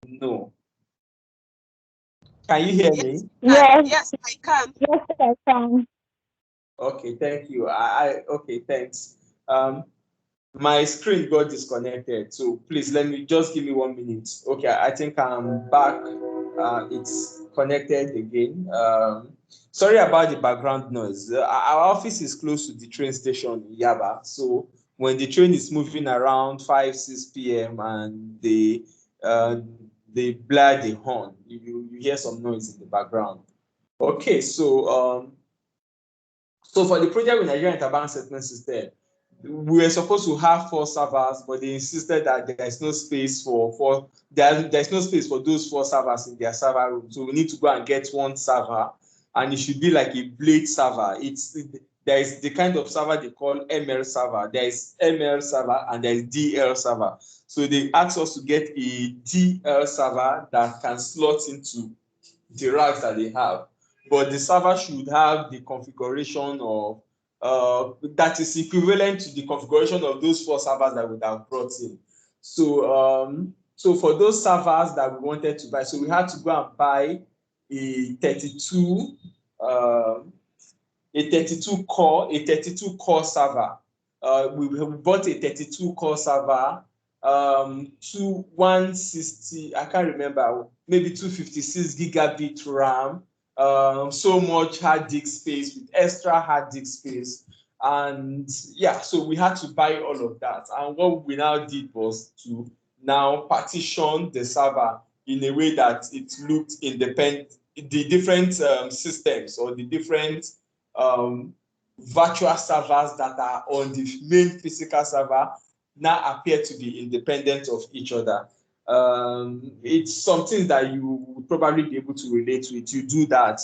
No. Can you hear me? Yes, Yes, I can. yes, I can. Okay, thank you. Okay, thanks. My screen got disconnected, so please let me just give me 1 minute. Okay, I think I'm back. It's connected again. Sorry about the background noise. Our office is close to the train station in Yaba, so when the train is moving around 5, 6 p.m. and they blare the horn, you hear some noise in the background. Okay, so for the project with Nigerian Interbank Settlement System, we were supposed to have 4 servers, but they insisted that there is no space there's no space for those 4 servers in their server room. So we need to go and get 1 server, and it should be like a blade server. There is the kind of server they call ML server. There is ML server and there is DL server. So they asked us to get a DL server that can slot into the racks that they have, but the server should have the configuration of that is equivalent to the configuration of those 4 servers that we would have brought in. So for those servers that we wanted to buy, so we had to go and buy a 32 core server. We bought a 32 core server, 160, I can't remember, maybe 256 gigabit RAM, so much hard disk space with extra hard disk space. And yeah, so we had to buy all of that. And what we now did was to now partition the server in a way that it looked independent. The different systems or the different virtual servers that are on the main physical server now appear to be independent of each other. It's something that you would probably be able to relate to it. You do that.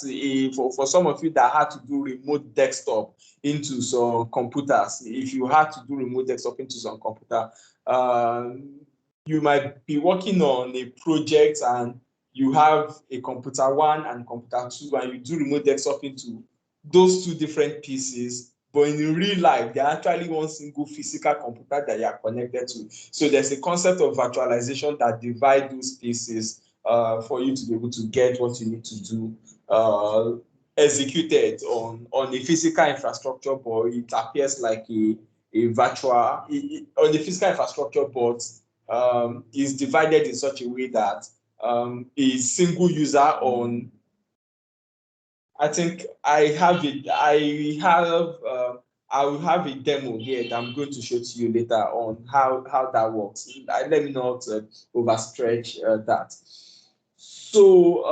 For some of you that had to do remote desktop into some computers, if you had to do remote desktop into some computer, you might be working on a project and you have a computer 1 and computer 2, and you do remote desktop into those 2 different pieces, but in real life, they're actually one single physical computer that you are connected to. So there's a concept of virtualization that divides those pieces for you to be able to get what you need to do executed on a physical infrastructure, but it appears like a virtual on the physical infrastructure, but is divided in such a way that a single user on, I think I will have a demo here that I'm going to show to you later on how that works. Let me not overstretch that. So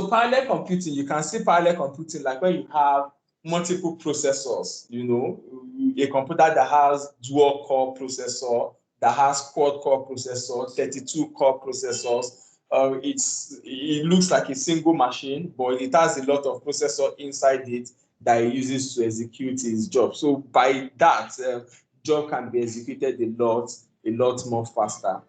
parallel computing, you can see parallel computing like when you have multiple processors, a computer that has dual core processor, that has quad core processor, 32 core processors. It looks like a single machine, but it has a lot of processor inside it that it uses to execute its job. So by that, job can be executed a lot more faster.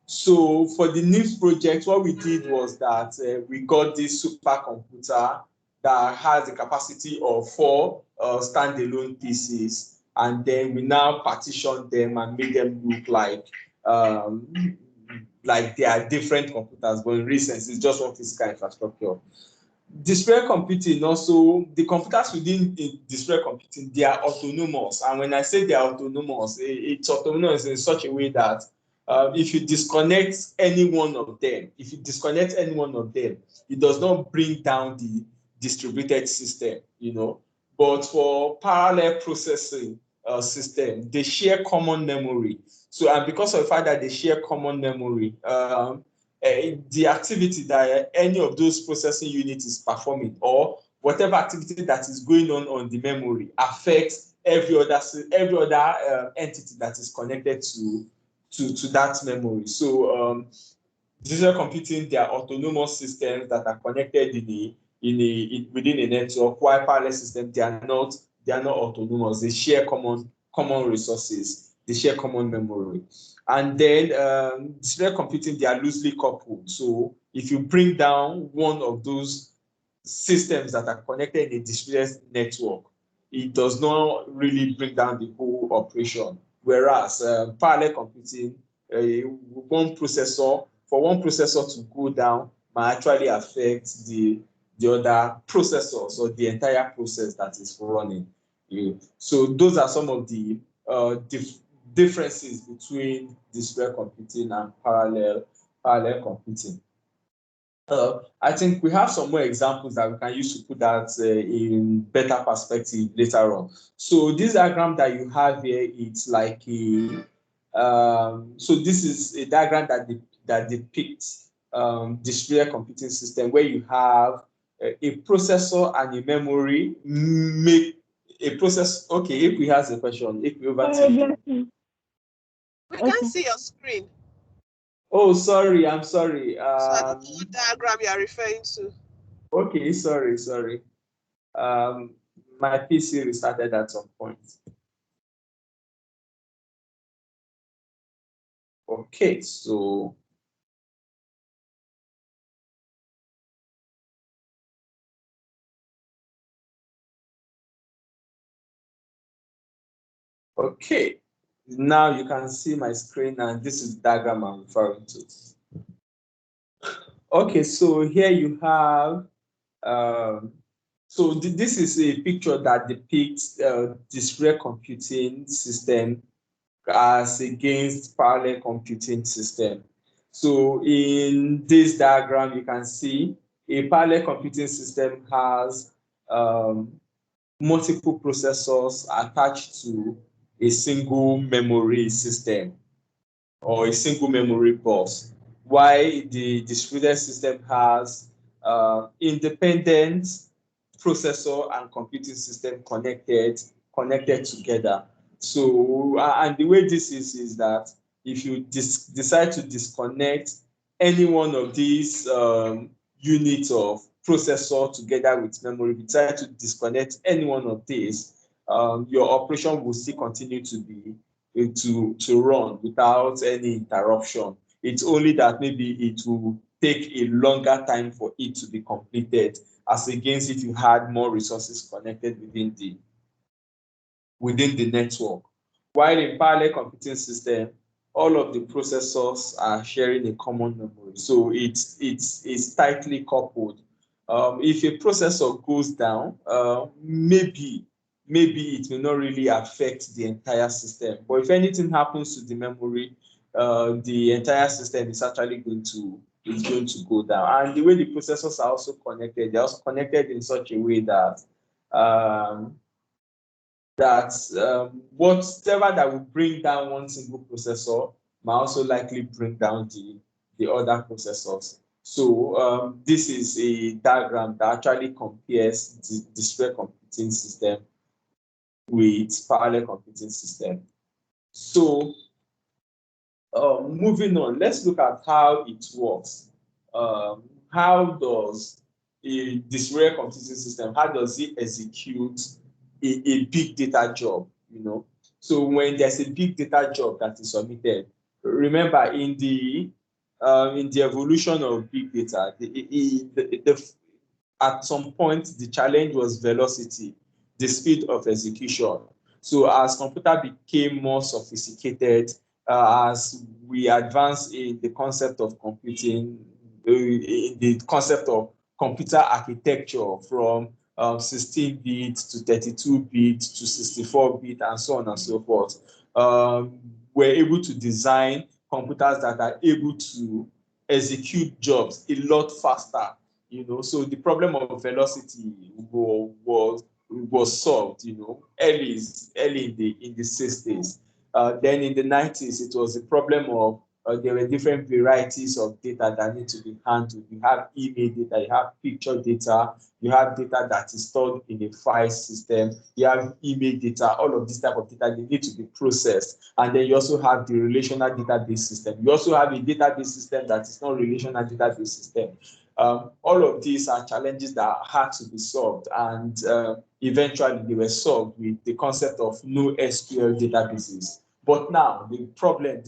So for the NIPS project, what we did was that we got this supercomputer that has a capacity of 4 standalone pieces, and then we now partitioned them and made them look like they are different computers, but in real sense, it's just one physical infrastructure. Distributed computing also, the computers within distributed computing, they are autonomous. And when I say they are autonomous, it's autonomous in such a way that if you disconnect any one of them, it does not bring down the distributed system, But for parallel processing system, they share common memory. So, and because of the fact that they share common memory, the activity that any of those processing units is performing, or whatever activity that is going on the memory, affects every other entity that is connected to that memory. So digital computing, they are autonomous systems that are connected within a network, while parallel systems, they are not autonomous. They share common resources. They share common memory. And then distributed computing, they are loosely coupled. So if you bring down one of those systems that are connected in a distributed network, it does not really bring down the whole operation. Whereas parallel computing one processor, for one processor to go down might actually affect the other processors or the entire process that is running. So those are some of the differences between distributed computing and parallel computing. I think we have some more examples that we can use to put that in better perspective later on. So this diagram that you have here, it's like a so this is a diagram that depicts distributed computing system where you have a processor and a memory make a process. Okay, if we have a question, if we over to you. We can't see your screen. Oh, sorry, I'm sorry. So I don't know what diagram you are referring to. Okay, sorry. My PC restarted at some point. Okay, so okay, now you can see my screen, and this is the diagram I'm referring to. Okay, so here you have so this is a picture that depicts distributed computing system as against parallel computing system. So in this diagram, you can see a parallel computing system has multiple processors attached to a single memory system or a single memory bus, while the distributed system has independent processor and computing system connected together. So and the way this is that if you decide to disconnect any one of these units of processor together with memory, if you decide to disconnect any one of these, your operation will still continue to be to run without any interruption. It's only that maybe it will take a longer time for it to be completed as against if you had more resources connected within the network. While in parallel computing system, all of the processors are sharing a common memory. So it's tightly coupled. If a processor goes down, maybe it may not really affect the entire system. But if anything happens to the memory, the entire system is actually going to go down. And the way the processors are also connected, they're also connected in such a way that whatever that will bring down one single processor might also likely bring down the other processors. So this is a diagram that actually compares the distributed computing system with parallel computing system. So moving on, let's look at how it works. How does a distributed computing system, how does it execute a big data job? So when there's a big data job that is submitted, remember in the evolution of big data, at some point the challenge was velocity, the speed of execution. So as computer became more sophisticated, as we advance in the concept of computing, in the concept of computer architecture from 16-bit to 32-bit to 64-bit and so on and so forth, we're able to design computers that are able to execute jobs a lot faster. So the problem of velocity was solved, early in the 60s. Then in the 90s, it was a problem of there were different varieties of data that need to be handled. You have email data, you have picture data, you have data that is stored in a file system, you have email data. All of this type of data, they need to be processed. And then you also have the relational database system. You also have a database system that is not relational database system. All of these are challenges that had to be solved, and eventually they were solved with the concept of NoSQL databases. But now the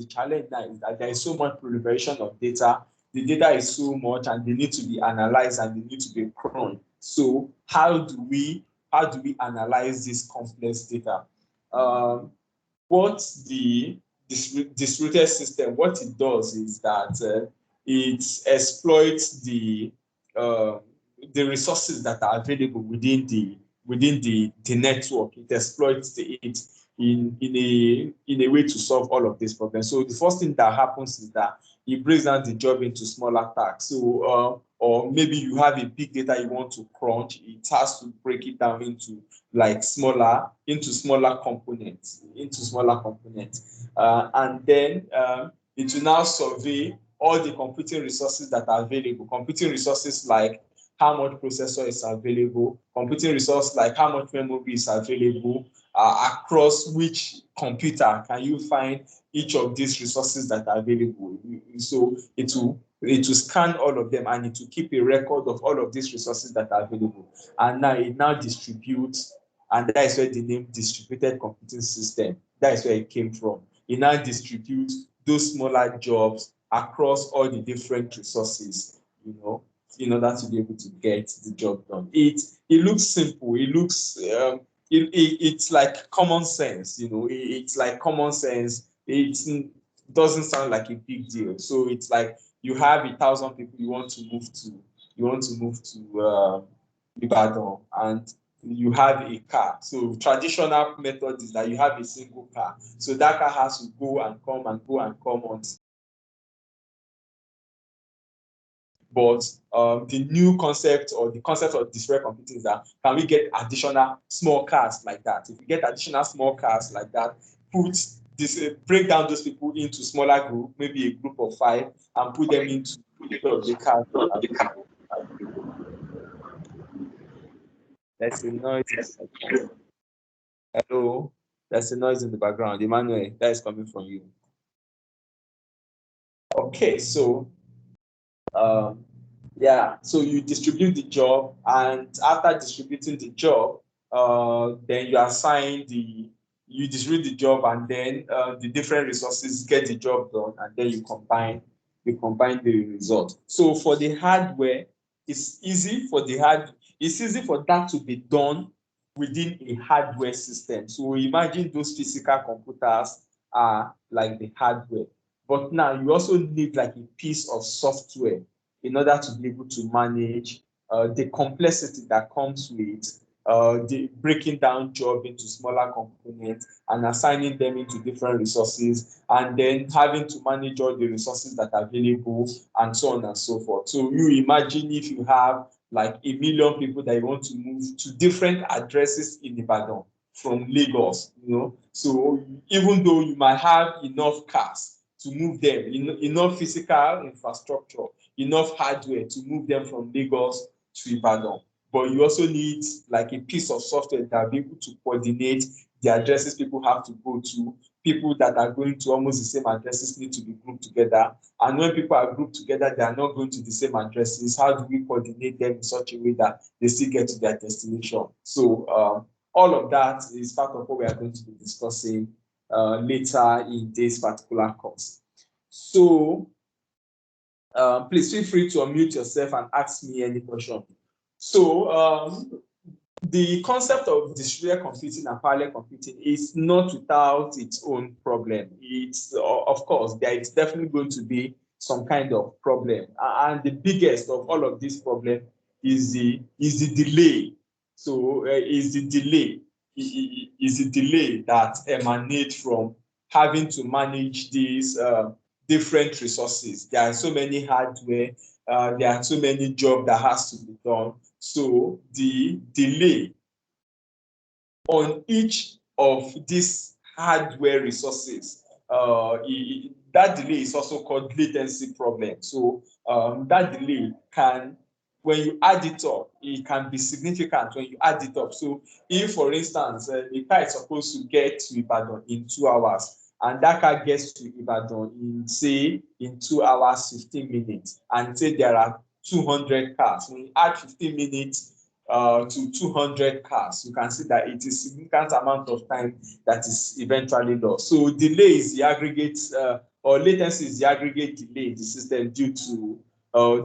challenge now is that there is so much proliferation of data. The data is so much, and they need to be analyzed and they need to be croned. So how do we analyze this complex data? What the distributed system, what it does is that it exploits the resources that are available within the network. It exploits it in a way to solve all of these problems. So the first thing that happens is that it breaks down the job into smaller tasks. So or maybe you have a big data you want to crunch, it has to break it down into smaller components, and then it will now survey all the computing resources that are available. Computing resources like how much processor is available, computing resource like how much memory is available, across which computer can you find each of these resources that are available. So it will scan all of them, and it will keep a record of all of these resources that are available. And now it distributes, and that is where the name distributed computing system, that is where it came from. It now distributes those smaller jobs across all the different resources, in order to be able to get the job done. It looks simple. It looks it's like common sense. It's like common sense. It doesn't sound like a big deal. So it's like you have 1,000 people you want to move to Ibadan, and you have a car. So traditional method is that you have a single car. So that car has to go and come on. But the new concept, or the concept of distributed computing, is that can we get additional small cars like that? If we get additional small cars like that, break down those people into smaller group, maybe a group of 5, and put them into the cars. There's a noise. Hello, there's a noise in the background. Emmanuel, that is coming from you. Okay, so so you distribute the job, and after distributing the job, then you distribute the job, and then the different resources get the job done, and then you combine the result. So for the hardware, it's easy for that to be done within a hardware system. So imagine those physical computers are like the hardware, but now you also need like a piece of software in order to be able to manage the complexity that comes with the breaking down job into smaller components and assigning them into different resources, and then having to manage all the resources that are available, and so on and so forth. So you imagine if you have like 1 million people that you want to move to different addresses in Ibadan from Lagos, so even though you might have enough cars to move them, enough physical infrastructure, enough hardware to move them from Lagos to Ibadan, but you also need like a piece of software that will be able to coordinate the addresses people have to go to. People that are going to almost the same addresses need to be grouped together, and when people are grouped together, they are not going to the same addresses. How do we coordinate them in such a way that they still get to their destination? So all of that is part of what we are going to be discussing later in this particular course. So please feel free to unmute yourself and ask me any question. So the concept of distributed computing and parallel computing is not without its own problem. It's of course there is definitely going to be some kind of problem, and the biggest of all of these problems is the delay. So is the delay that emanates from having to manage these different resources. There are so many hardware, there are so many jobs that has to be done. So the delay on each of these hardware resources, that delay is also called latency problem. So that delay can, when you add it up, it can be significant when you add it up. So if, for instance, the car is supposed to get to Ibadan in 2 hours, and that car gets to Ibadan in 2 hours 15 minutes, and say there are 200 cars. When you add 15 minutes to 200 cars, you can see that it is a significant amount of time that is eventually lost. So delay is the aggregate, or latency is the aggregate delay in the system due to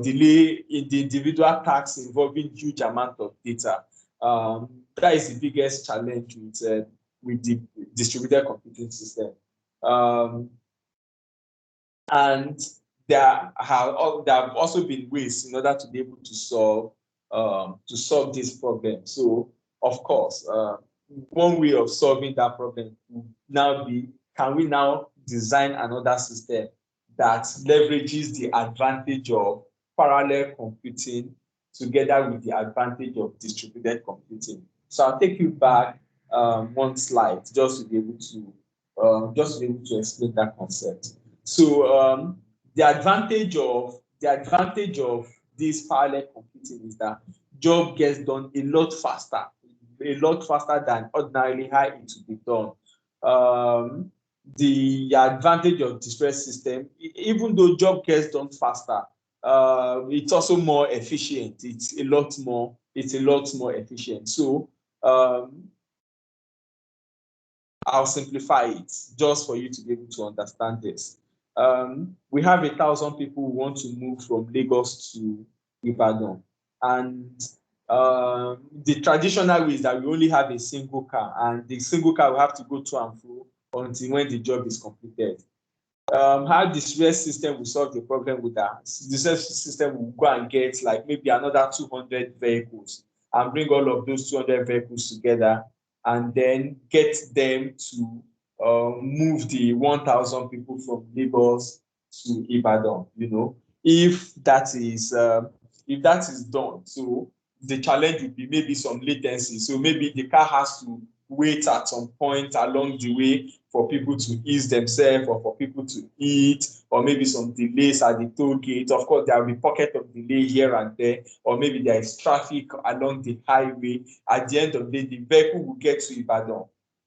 delay in the individual tasks involving huge amount of data. That is the biggest challenge with the distributed computing system. And there have also been ways in order to be able to solve this problem. So, of course, one way of solving that problem would now be, can we now design another system that leverages the advantage of parallel computing together with the advantage of distributed computing? So I'll take you back one slide just to be able to explain that concept. So the advantage of this parallel computing is that job gets done a lot faster than ordinarily how it would be done. The advantage of distributed system, even though job gets done faster, it's also more efficient. It's a lot more efficient. So I'll simplify it just for you to be able to understand this. We have 1,000 people who want to move from Lagos to Ibadan, and the traditional way is that we only have a single car, and the single car will have to go to and fro until when the job is completed. How the stress system will solve the problem with that? The stress system will go and get like maybe another 200 vehicles and bring all of those 200 vehicles together and then get them to move the 1,000 people from Lagos to Ibadan. If that is done, so the challenge would be maybe some latency. So maybe the car has to wait at some point along the way for people to ease themselves or for people to eat, or maybe some delays at the toll gate. Of course, there will be pocket of delay here and there, or maybe there is traffic along the highway. At the end of the day, the vehicle will get to Ibadan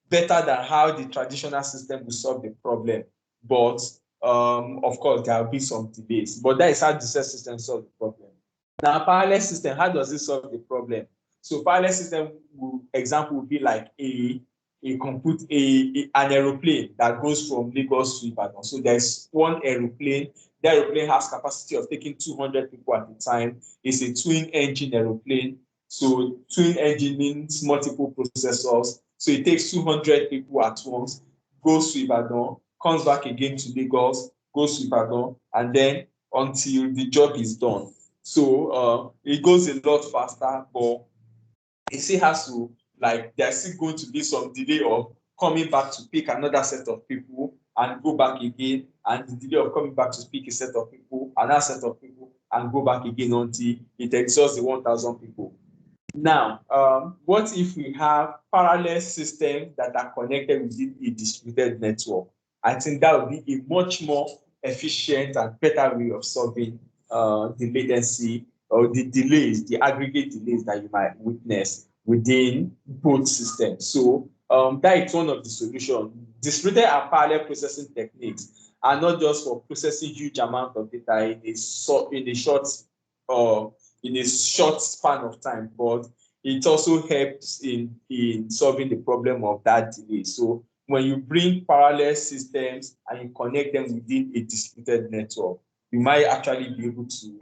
better than how the traditional system will solve the problem. But of course, there will be some delays. But that is how the system solves the problem. Now, parallel system, how does it solve the problem? So parallel system example would be like an aeroplane that goes from Lagos to Ibadan. So there's one aeroplane. The aeroplane has capacity of taking 200 people at a time. It's a twin engine aeroplane. So twin engine means multiple processors. So it takes 200 people at once, goes to Ibadan, comes back again to Lagos, goes to Ibadan, and then until the job is done. So it goes a lot faster, but it still has to, like, there's still going to be some delay of coming back to pick another set of people and go back again, and the delay of coming back to pick a set of people, another set of people, and go back again until it exhausts the 1,000 people. Now, what if we have parallel systems that are connected within a distributed network? I think that would be a much more efficient and better way of solving the latency or the delays, the aggregate delays that you might witness within both systems. So that is one of the solutions. Distributed and parallel processing techniques are not just for processing huge amount of data in a short span of time, but it also helps in solving the problem of that delay. So when you bring parallel systems and you connect them within a distributed network, you might actually be able to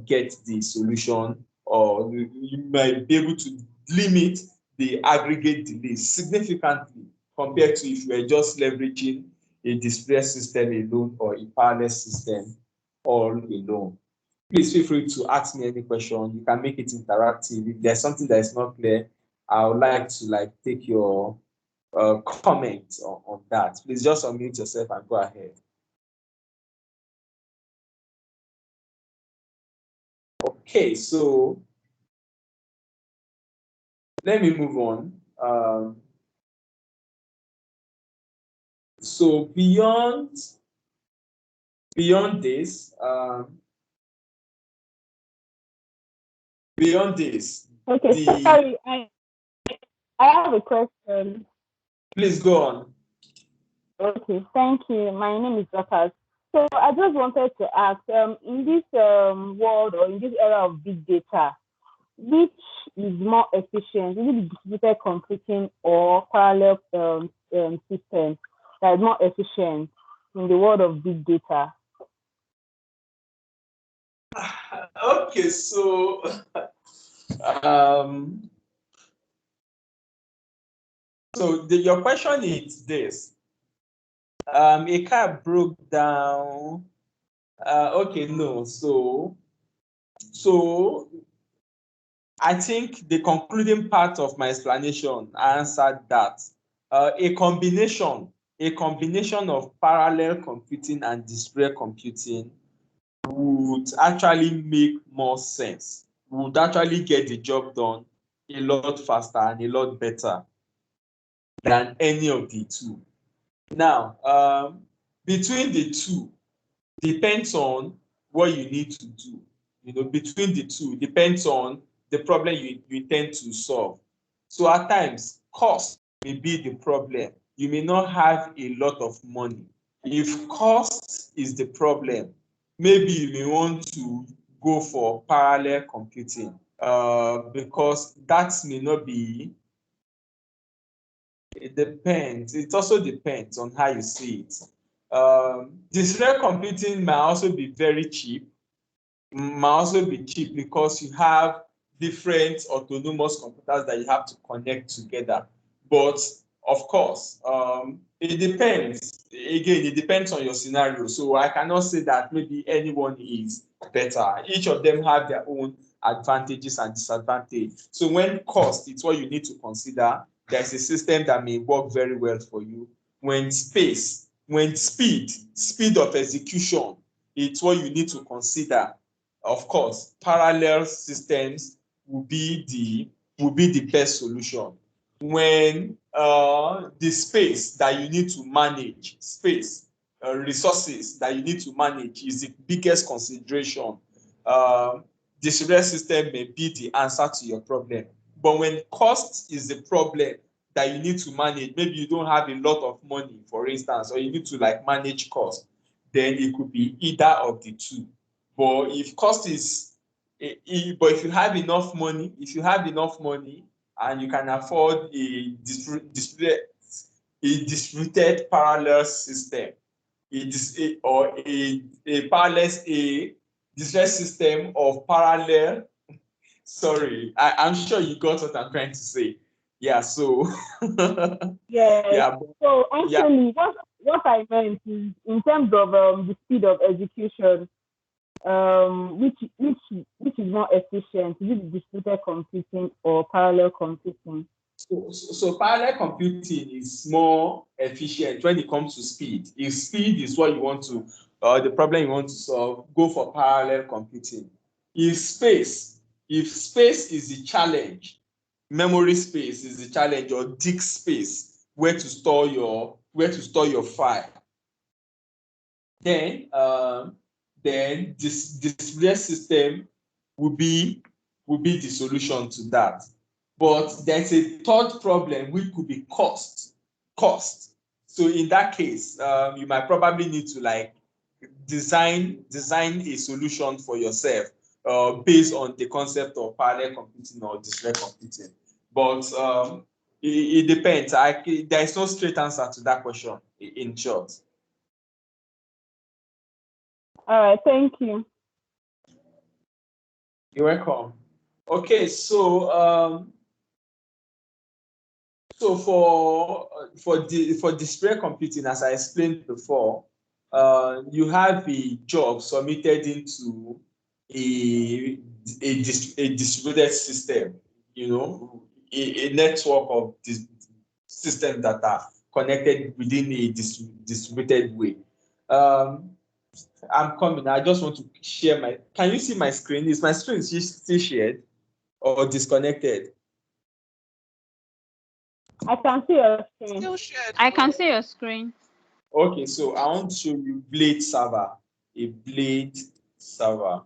get the solution, or you might be able to limit the aggregate delay significantly compared to if you were just leveraging a distributed system alone or a parallel system all alone. Please feel free to ask me any question. You can make it interactive. If there's something that is not clear, I would like to take your comment on that. Please just unmute yourself and go ahead. Okay, so let me move on. So beyond this, okay, sorry, I have a question. Please go on. Okay, thank you. My name is Dorcas. So I just wanted to ask, in this world or in this era of big data, which is more efficient? Is it distributed computing or parallel system that is more efficient in the world of big data? Okay, so your question is this. A car broke down Okay, no. So I think the concluding part of my explanation answered that. A combination of parallel computing and disparate computing would actually make more sense, would actually get the job done a lot faster and a lot better than any of the two. Now, between the two depends on what you need to do. Between the two depends on the problem you intend to solve. So at times, cost may be the problem. You may not have a lot of money. If cost is the problem, maybe you may want to go for parallel computing, because that may not be. It depends. It also depends on how you see it. Distributed computing might also be very cheap, because you have different autonomous computers that you have to connect together. But of course, it depends. Again, it depends on your scenario. So I cannot say that maybe anyone is better. Each of them have their own advantages and disadvantages. So when cost is what you need to consider, there's a system that may work very well for you. When speed of execution, it's what you need to consider. Of course, parallel systems will be the best solution. When the space that you need to manage, resources that you need to manage is the biggest consideration, distributed system may be the answer to your problem. But when cost is the problem that you need to manage, maybe you don't have a lot of money, for instance, or you need to manage cost, then it could be either of the two. But if cost is, but if you have enough money, and you can afford a distributed parallel system, or a distributed system of parallel. Sorry, I'm sure you got what I'm trying to say. Yeah. So. Yes. Yeah. So actually, what I meant is in terms of the speed of execution, which is more efficient? Is it distributed computing or parallel computing? So parallel computing is more efficient when it comes to speed. If speed is what you want to, the problem you want to solve, go for parallel computing. If space is the challenge, memory space is the challenge, or disk space, where to store your file, then this distributed system will be the solution to that. But there's a third problem, which could be cost. So in that case, you might probably need to design a solution for yourself, based on the concept of parallel computing or distributed computing. But it depends. There is no straight answer to that question, in short. All right, thank you. You're welcome. Okay, so for display computing, as I explained before, you have a job submitted into a distributed system, a network of systems that are connected within a distributed way. I'm coming. I just want to share my. Can you see my screen? Is my screen still shared or disconnected? I can see your screen. Still shared. I can see your screen. Okay, so I want to show you blade server. A blade server.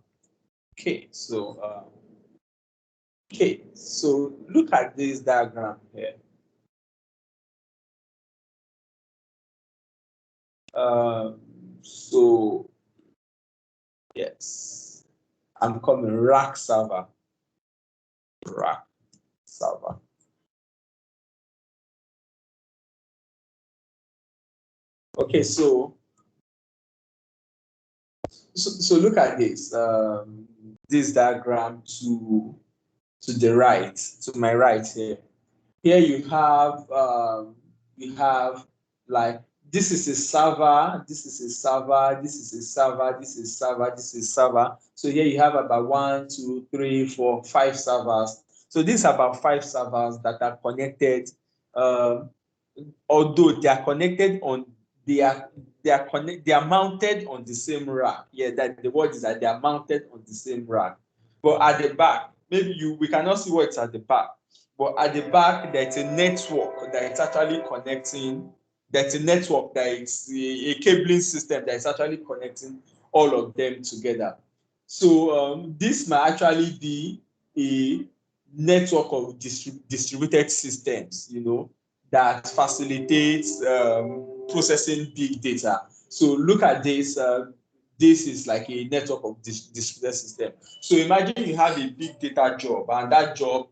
Okay, so look at this diagram here. So yes, I'm coming. Rack server. Rack server. Okay, so look at this. This diagram to the right, to my right here. Here you have this is a server, this is a server, this is a server, this is server, this is server. So here you have about 1, 2, 3, 4, 5 servers. So these are about 5 servers that are connected. Although they are connected on, they are mounted on the same rack. Yeah, that the word is that they are mounted on the same rack. But at the back, maybe we cannot see what's at the back. But at the back, there's a network that is actually connecting. There's a network that is a cabling system that is actually connecting all of them together. So this might actually be a network of distributed systems, that facilitates processing big data. So look at this. This is like a network of distributed system. So imagine you have a big data job, and that job,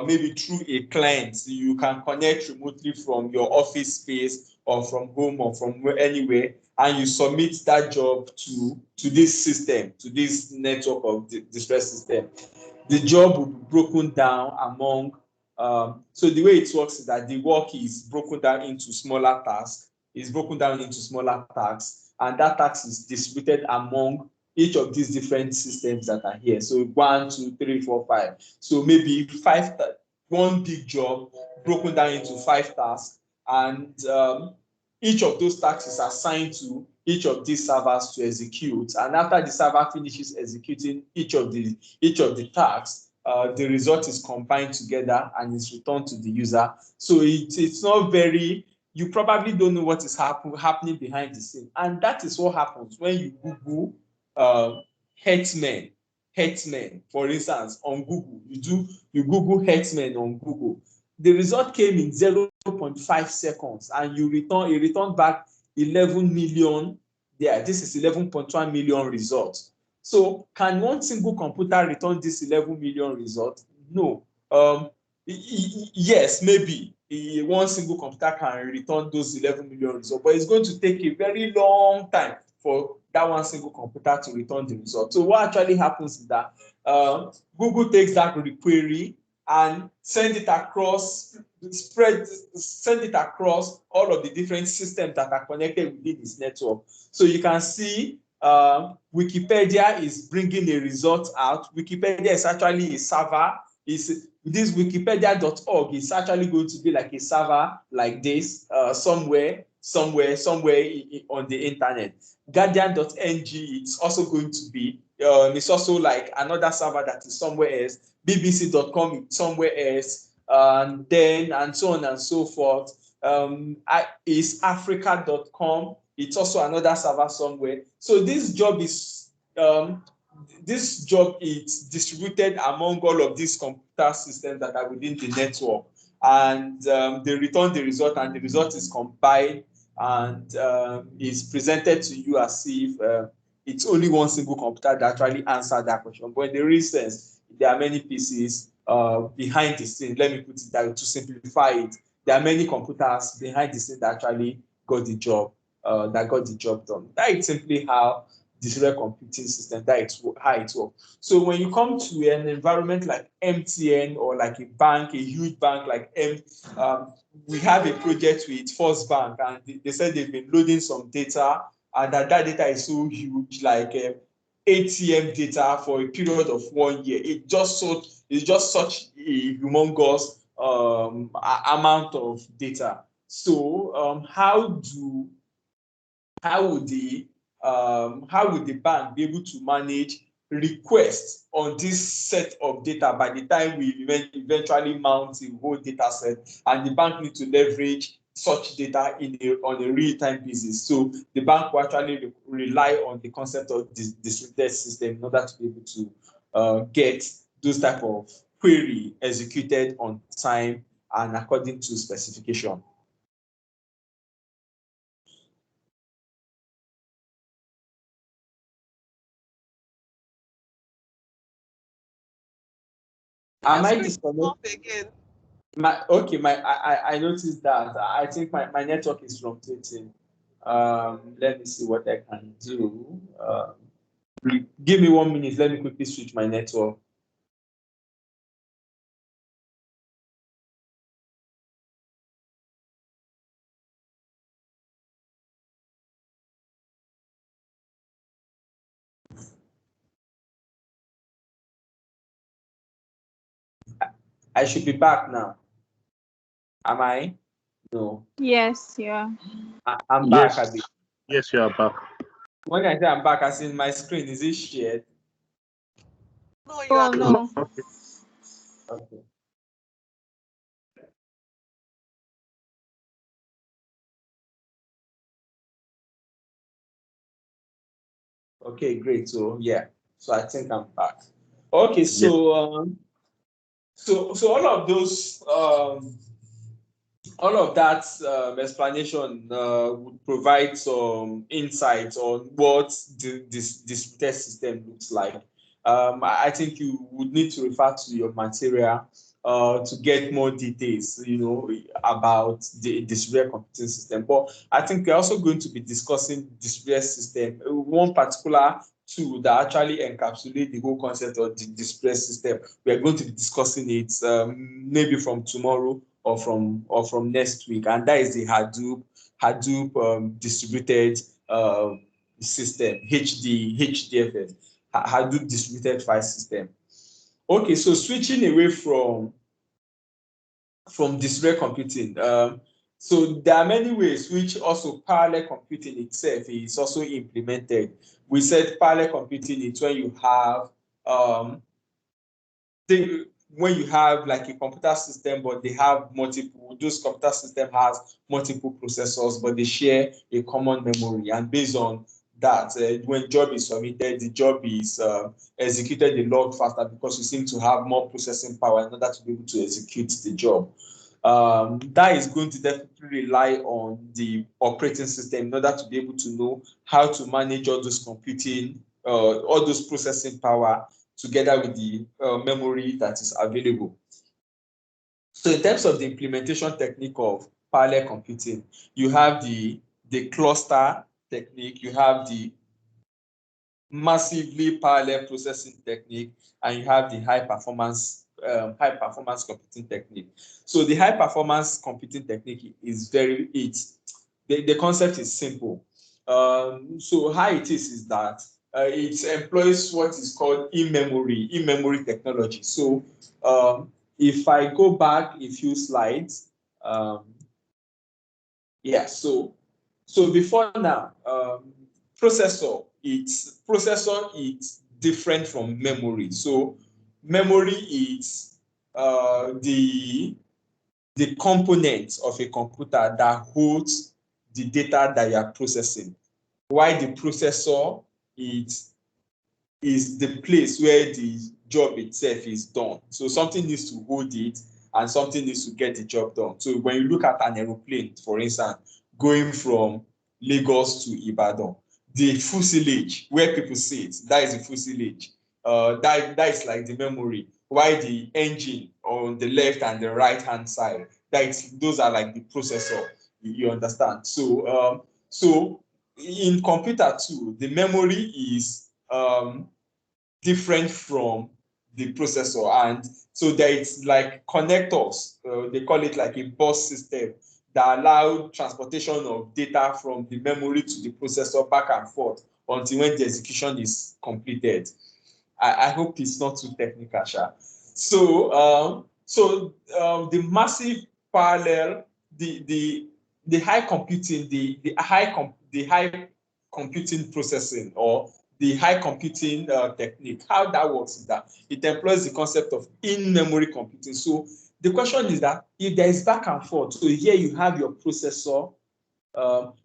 maybe through a client, you can connect remotely from your office space or from home or from anywhere, and you submit that job to this system, to this network of distributed system. The job will be broken down among, so the way it works is that the work is broken down into smaller tasks. It's broken down into smaller tasks, and that task is distributed among each of these different systems that are here. So 1, 2, 3, 4, 5. So maybe one big job broken down into 5 tasks, and each of those tasks is assigned to each of these servers to execute. And after the server finishes executing each of the tasks, the result is combined together and is returned to the user. So it's not very, you probably don't know what is happening behind the scene. And that is what happens when you Google herdsmen, for instance, on Google. You Google herdsmen on Google. The result came in 0.5 seconds, and it returned back 11 million there. This is 11.1 million results. So can one single computer return this 11 million results? No. Yes, maybe one single computer can return those 11 million results, but it's going to take a very long time for that one single computer to return the result. So what actually happens is that Google takes that query and send it across all of the different systems that are connected within this network. So you can see Wikipedia is bringing a result out. Wikipedia is actually a server. This wikipedia.org is actually going to be like a server like this somewhere on the internet. Guardian.ng, it's also going to be, it's also like another server that is somewhere else. BBC.com is somewhere else, and so on and so forth. Is Africa.com, it's also another server somewhere. So this job is distributed among all of these computer systems that are within the network, and they return the result, and the result is compiled and is presented to you as if it's only one single computer that actually answered that question. But in the real sense, there are many pieces behind the scene. Let me put it that way to simplify it. There are many computers behind the scene that actually got the job done. That is simply how distributed computing system, how it works. So when you come to an environment like MTN or like a bank, a huge bank like we have a project with First Bank, and they said they've been loading some data, and that data is so huge, like ATM data for a period of 1 year. It's just such a humongous amount of data. So how would the bank be able to manage requests on this set of data by the time we eventually mount a whole data set, and the bank need to leverage such data on a real-time basis? So the bank will actually rely on the concept of distributed system in order to be able to get those type of query executed on time and according to specification. Am I disconnected? I noticed that. I think my network is fluctuating. Let me see what I can do. Give me 1 minute. Let me quickly switch my network. I should be back now. Am I? No. Yes, yeah. I'm Yes. back, Abi. Yes, you are back. When I say I'm back, as in my screen, is it shared? No, you Oh are not. no. Okay. Okay. Okay, great. So yeah, so I think I'm back. Okay, so so all of that explanation would provide some insight on what this test system looks like. I think you would need to refer to your material to get more details, about the distributed computing system. But I think we're also going to be discussing distributed system, one particular tool that actually encapsulates the whole concept of the distributed system. We are going to be discussing it maybe from tomorrow or from next week, and that is the Hadoop distributed system, HDFS, Hadoop distributed file system. Okay, so switching away from distributed computing, so there are many ways which also parallel computing itself is also implemented. We said parallel computing is when you have when you have like a computer system, but they have those computer system has multiple processors, but they share a common memory. And based on that, when job is submitted, the job is executed a lot faster because you seem to have more processing power in order to be able to execute the job. That is going to definitely rely on the operating system in order to be able to know how to manage all those computing, all those processing power together with the memory that is available. So in terms of the implementation technique of parallel computing, you have the cluster technique, you have the massively parallel processing technique, and you have the high performance computing technique. So the high performance computing technique is the concept is simple. So how it is that it employs what is called in-memory technology. So if I go back a few slides, yeah, so before now, processor it's different from memory. So memory is the component of a computer that holds the data that you are processing, while the processor is the place where the job itself is done. So something needs to hold it and something needs to get the job done. So when you look at an aeroplane, for instance, going from Lagos to Ibadan, the fuselage where people sit, that is the fuselage. That is like the memory. While the engine on the left and the right hand side, those are like the processor. You understand? So so in computer too, the memory is different from the processor, and so there is like connectors, they call it like a bus system that allow transportation of data from the memory to the processor back and forth until when the execution is completed. I hope it's not too technical, Sha. So the massive parallel, the high computing, the high computing processing, or the high computing technique, how that works is that it employs the concept of in-memory computing. So the question is that if there is back and forth, so here you have your processor,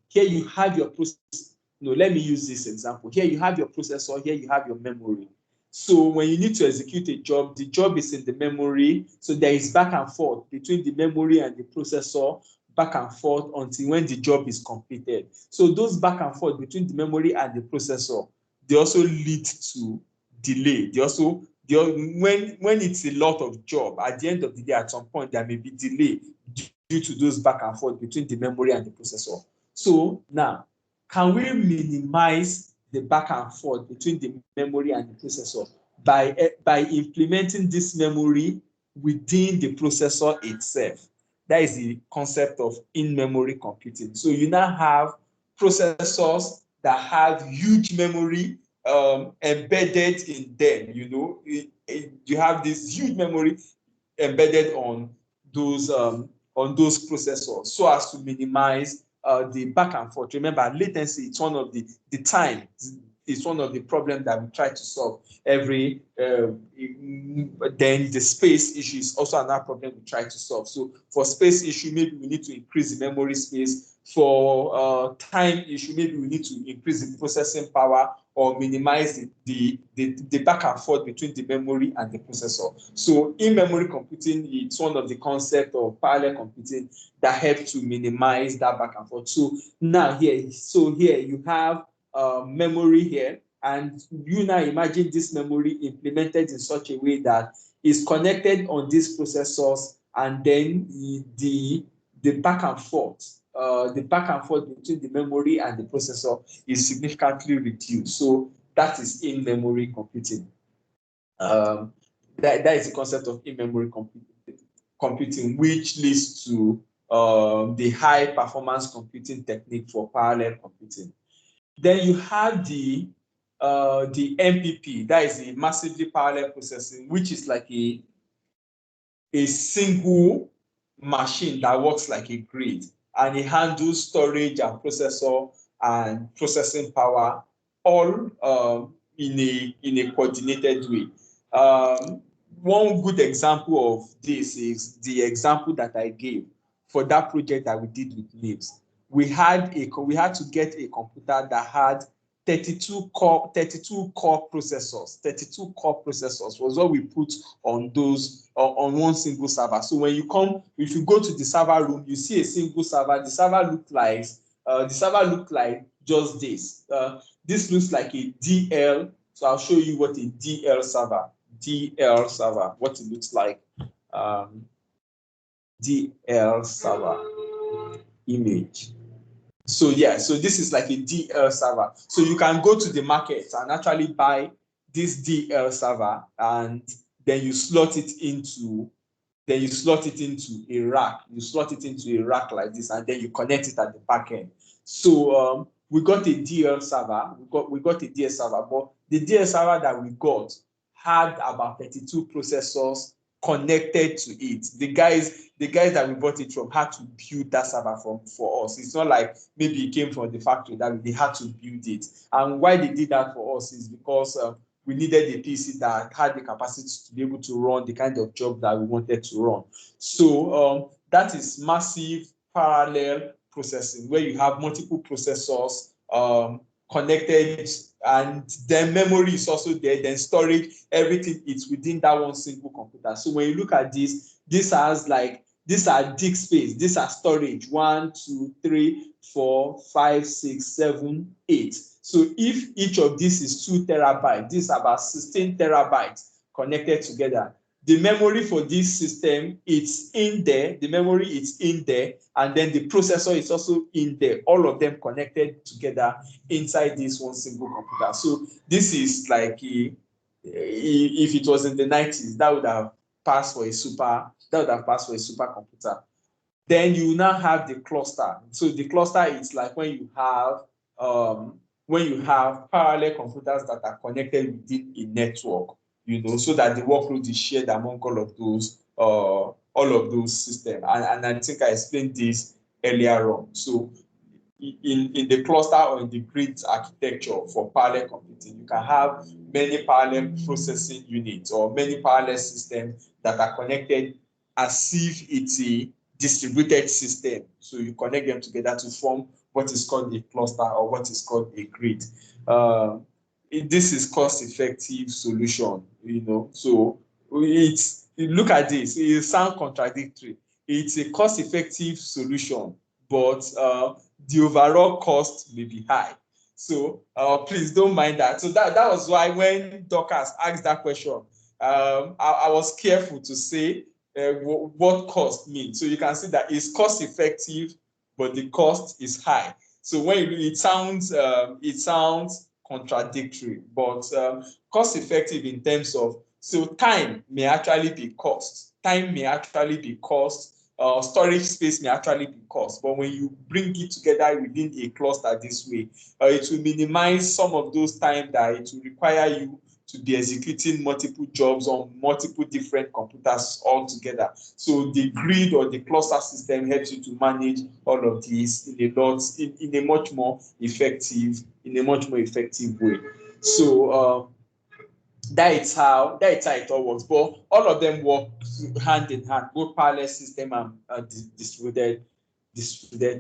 here you have your processor. No, let me use this example. Here you have your processor, here you have your memory. So when you need to execute a job, the job is in the memory. So there is back and forth between the memory and the processor, back and forth until when the job is completed. So those back and forth between the memory and the processor, they also lead to delay. When it's a lot of job, at the end of the day, at some point, there may be delay due to those back and forth between the memory and the processor. So now, can we minimize the back and forth between the memory and the processor by implementing this memory within the processor itself? That is the concept of in-memory computing. So you now have processors that have huge memory embedded in them. You have this huge memory embedded on those processors so as to minimize the back and forth. Remember, latency is one of the time is one of the problems that we try to solve every. Then the space issue is also another problem we try to solve. So for space issue, maybe we need to increase the memory space. For time issue, maybe we need to increase the processing power or minimize the back and forth between the memory and the processor. So in-memory computing, it's one of the concepts of parallel computing that help to minimize that back and forth. So now here you have memory here, and you now imagine this memory implemented in such a way that is connected on these processors, and then the back and forth. The back and forth between the memory and the processor is significantly reduced. So that is in-memory computing. That is the concept of in-memory computing, which leads to the high performance computing technique for parallel computing. Then you have the MPP, that is the massively parallel processing, which is like a single machine that works like a grid, and it handles storage and processor and processing power all in a coordinated way. One good example of this is the example that I gave for that project that we did with NIBS. We had to get a computer that had 32 core processors. 32 core processors was what we put on those on one single server. So when you come, if you go to the server room, you see a single server. The server looked like just this. This looks like a DL. So I'll show you what a DL server, what it looks like. DL server image. So yeah, so this is like a DL server. So you can go to the market and actually buy this DL server, and then you slot it into a rack. You slot it into a rack like this, and then you connect it at the back end. So we got a DL server. We got a DL server, but the DL server that we got had about 32 processors connected to it. The guys that we bought it from had to build that server for us. It's not like maybe it came from the factory, that they had to build it. And why they did that for us is because we needed a PC that had the capacity to be able to run the kind of job that we wanted to run. So that is massive parallel processing, where you have multiple processors connected, and then memory is also there, then storage, everything is within that one single computer. So when you look at this, these are disk space, these are storage, 1, 2, 3, 4, 5, 6, 7, 8. So if each of these is 2 terabytes, this is about 16 terabytes connected together. The memory for this system, it's in there, the memory is in there, and then the processor is also in there, all of them connected together inside this one single computer. So this is like, if it was in the 90s, that would have passed for a supercomputer. Then you now have the cluster. So the cluster is like when you have parallel computers that are connected within a network, so that the workload is shared among all of those systems. And I think I explained this earlier on. So in the cluster or in the grid architecture for parallel computing, you can have many parallel processing units or many parallel systems that are connected as if it's a distributed system. So you connect them together to form what is called a cluster or what is called a grid. This is cost-effective solution, So look at this. It sounds contradictory. It's a cost-effective solution, but the overall cost may be high. So please don't mind that. So that was why when Dorcas asked that question, I was careful to say what cost means. So you can see that it's cost-effective, but the cost is high. So when it sounds contradictory, but cost-effective in terms of, so time may actually be cost. Time may actually be cost. Storage space may actually be cost, but when you bring it together within a cluster this way, it will minimize some of those time that it will require you to be executing multiple jobs on multiple different computers all together. So the grid or the cluster system helps you to manage all of these in a much more effective way. So that is how it all works. But all of them work hand in hand, both parallel system and distributed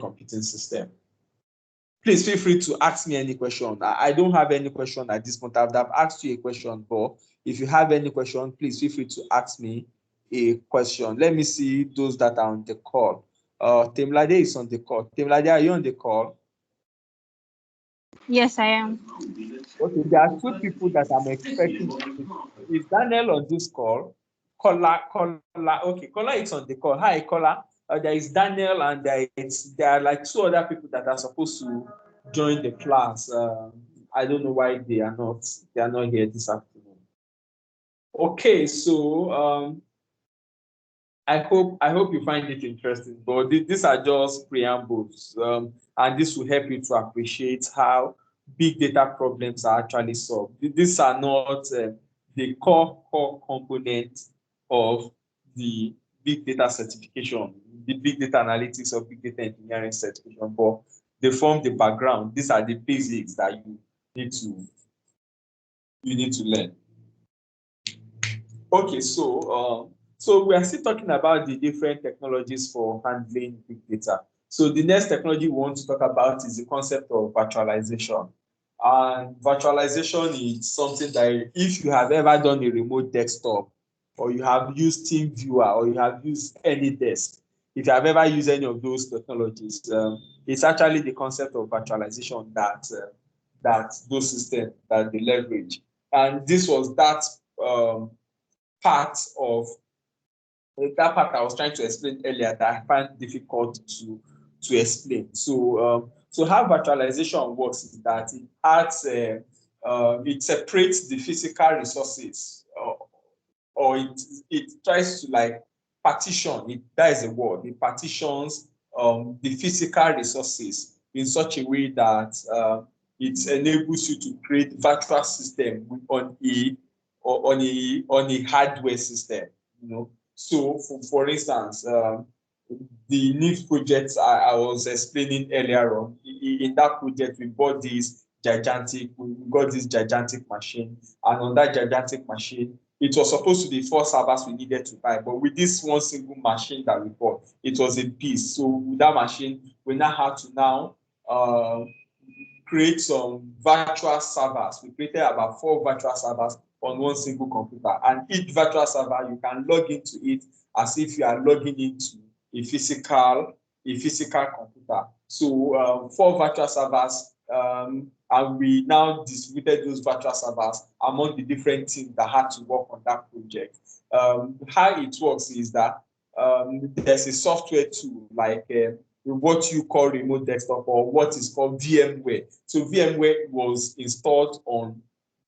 computing system. Please feel free to ask me any question. I don't have any question at this point. I've asked you a question, but if you have any question, please feel free to ask me a question. Let me see those that are on the call. Temlade is on the call. Temlade, are you on the call? Yes, I am. Okay, there are two people that I'm expecting. Is Daniel on this call? Kola. Okay, Kola is on the call. Hi, Kola. There is Daniel, and there are like two other people that are supposed to join the class. I don't know why they are not here this afternoon. Okay, so I hope you find it interesting, but these are just preambles, and this will help you to appreciate how big data problems are actually solved. These are not the core component of the big data certification, the big data analytics or big data engineering certification, but they form the background. These are the basics that you need to learn. Okay, so we are still talking about the different technologies for handling big data. So the next technology we want to talk about is the concept of virtualization. And virtualization is something that if you have ever done a remote desktop, or you have used TeamViewer, or you have used AnyDesk, if you have ever used any of those technologies, it's actually the concept of virtualization that those systems that they leverage. And this was that part I was trying to explain earlier that I find difficult to explain. So how virtualization works is that it separates the physical resources, or it tries to like partition. That is a word. It partitions the physical resources in such a way that it enables you to create virtual system on a hardware system, you know. So for instance, the NIF project I was explaining earlier on, in that project we got this gigantic machine, and on that gigantic machine it was supposed to be 4 servers we needed to buy, but with this one single machine that we bought, it was a beast. So with that machine, we now have to create some virtual servers. We created about 4 virtual servers on one single computer, and each virtual server you can log into it as if you are logging into a physical computer. So 4 virtual servers, and we now distributed those virtual servers among the different teams that had to work on that project. How it works is that there's a software tool like what you call remote desktop, or what is called VMware. So VMware was installed on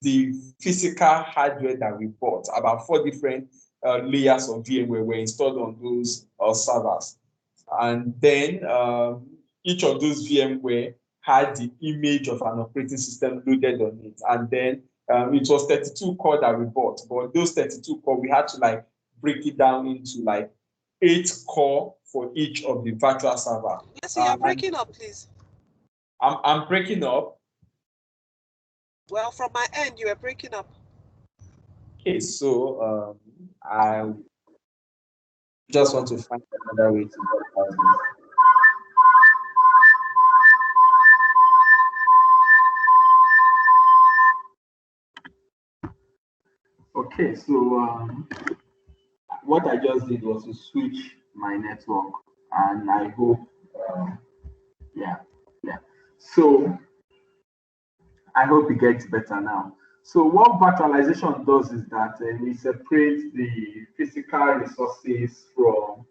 the physical hardware that we bought. About 4 different layers of VMware were installed on those servers. And then each of those VMware had the image of an operating system loaded on it. And then it was 32 core that we bought, but those 32 core, we had to like break it down into like 8 core for each of the virtual server. Yes, you are breaking up, please. I'm breaking up. Well, from my end, you are breaking up. Okay, so I just want to find another way to broadcast this. Okay, so what I just did was to switch my network, and I hope, yeah. So I hope it gets better now. So what virtualization does is that it separates the physical resources from,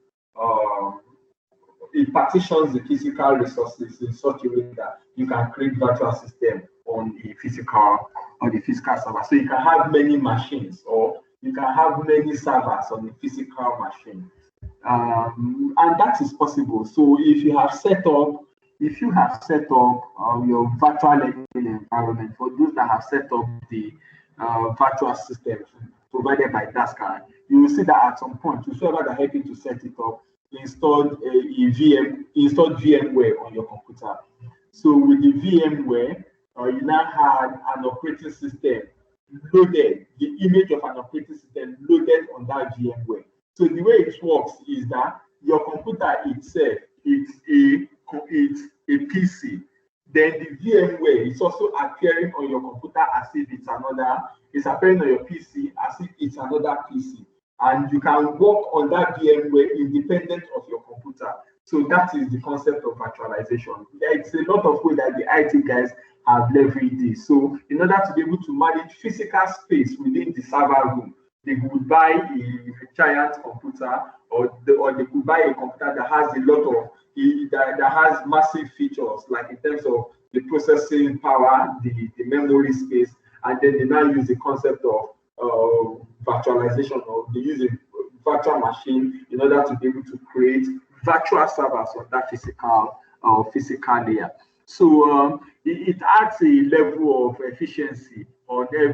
it partitions the physical resources in such a way that you can create virtual system on the physical server. So you can have many machines, or you can have many servers on the physical machine, and that is possible. So if you have set up your virtual learning environment, for those that have set up the virtual systems provided by DASCA, you will see that at some point, whoever that helped you to set it up installed installed VMware on your computer. So with the VMware, you now had an operating system loaded, the image of an operating system loaded on that VMware. So the way it works is that your computer itself, it's a PC. Then the VMware is also appearing on your computer as if it's appearing on your PC as if it's another PC. And you can work on that VMware independent of your computer. So that is the concept of virtualization. It's a lot of ways that the IT guys have leveraged this. So in order to be able to manage physical space within the server room, they could buy a giant computer, or they could buy a computer that has a lot of that has massive features, like in terms of the processing power, the memory space, and then they now use the concept of virtualization, or they use a virtual machine in order to be able to create virtual servers on that physical layer. So it adds a level of efficiency on the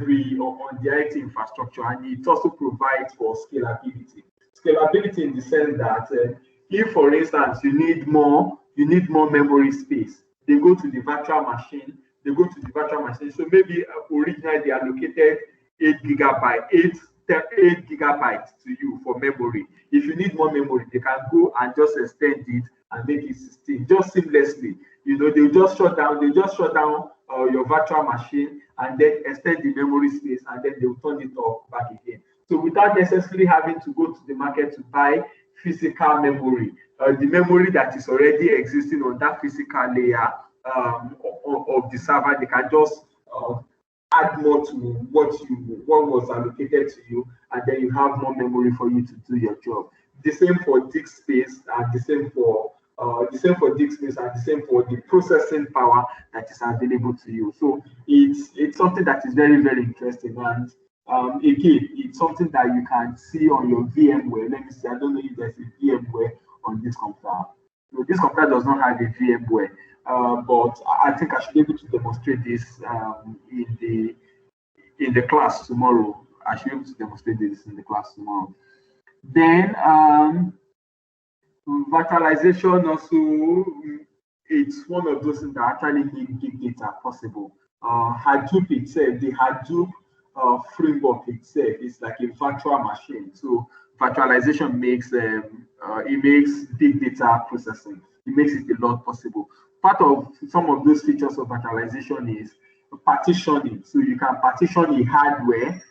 IT infrastructure, and it also provides for scalability. Scalability in the sense that if, for instance, you need more memory space, they go to the virtual machine. So maybe originally they allocated 8 gigabytes to you for memory. If you need more memory, they can go and just extend it and make it 16, just seamlessly. They'll just shut down your virtual machine and then extend the memory space, and then they'll turn it off back again. So without necessarily having to go to the market to buy physical memory, the memory that is already existing on that physical layer of the server, they can just add more to what was allocated to you, and then you have more memory for you to do your job. The same for disk space, and the same for the processing power that is available to you. So it's something that is very, very interesting, and again, it's something that you can see on your VMware. Let me see, I don't know if there's a VMware on this computer. No, this computer does not have a VMware, but I think I should be able to demonstrate this in the class tomorrow. I should be able to demonstrate this in the class tomorrow. Then virtualization also, it's one of those things that actually make big data possible. Hadoop itself, the Hadoop framework itself is like a virtual machine. So virtualization makes big data processing. It makes it a lot possible. Part of some of those features of virtualization is partitioning. So you can partition a hardware,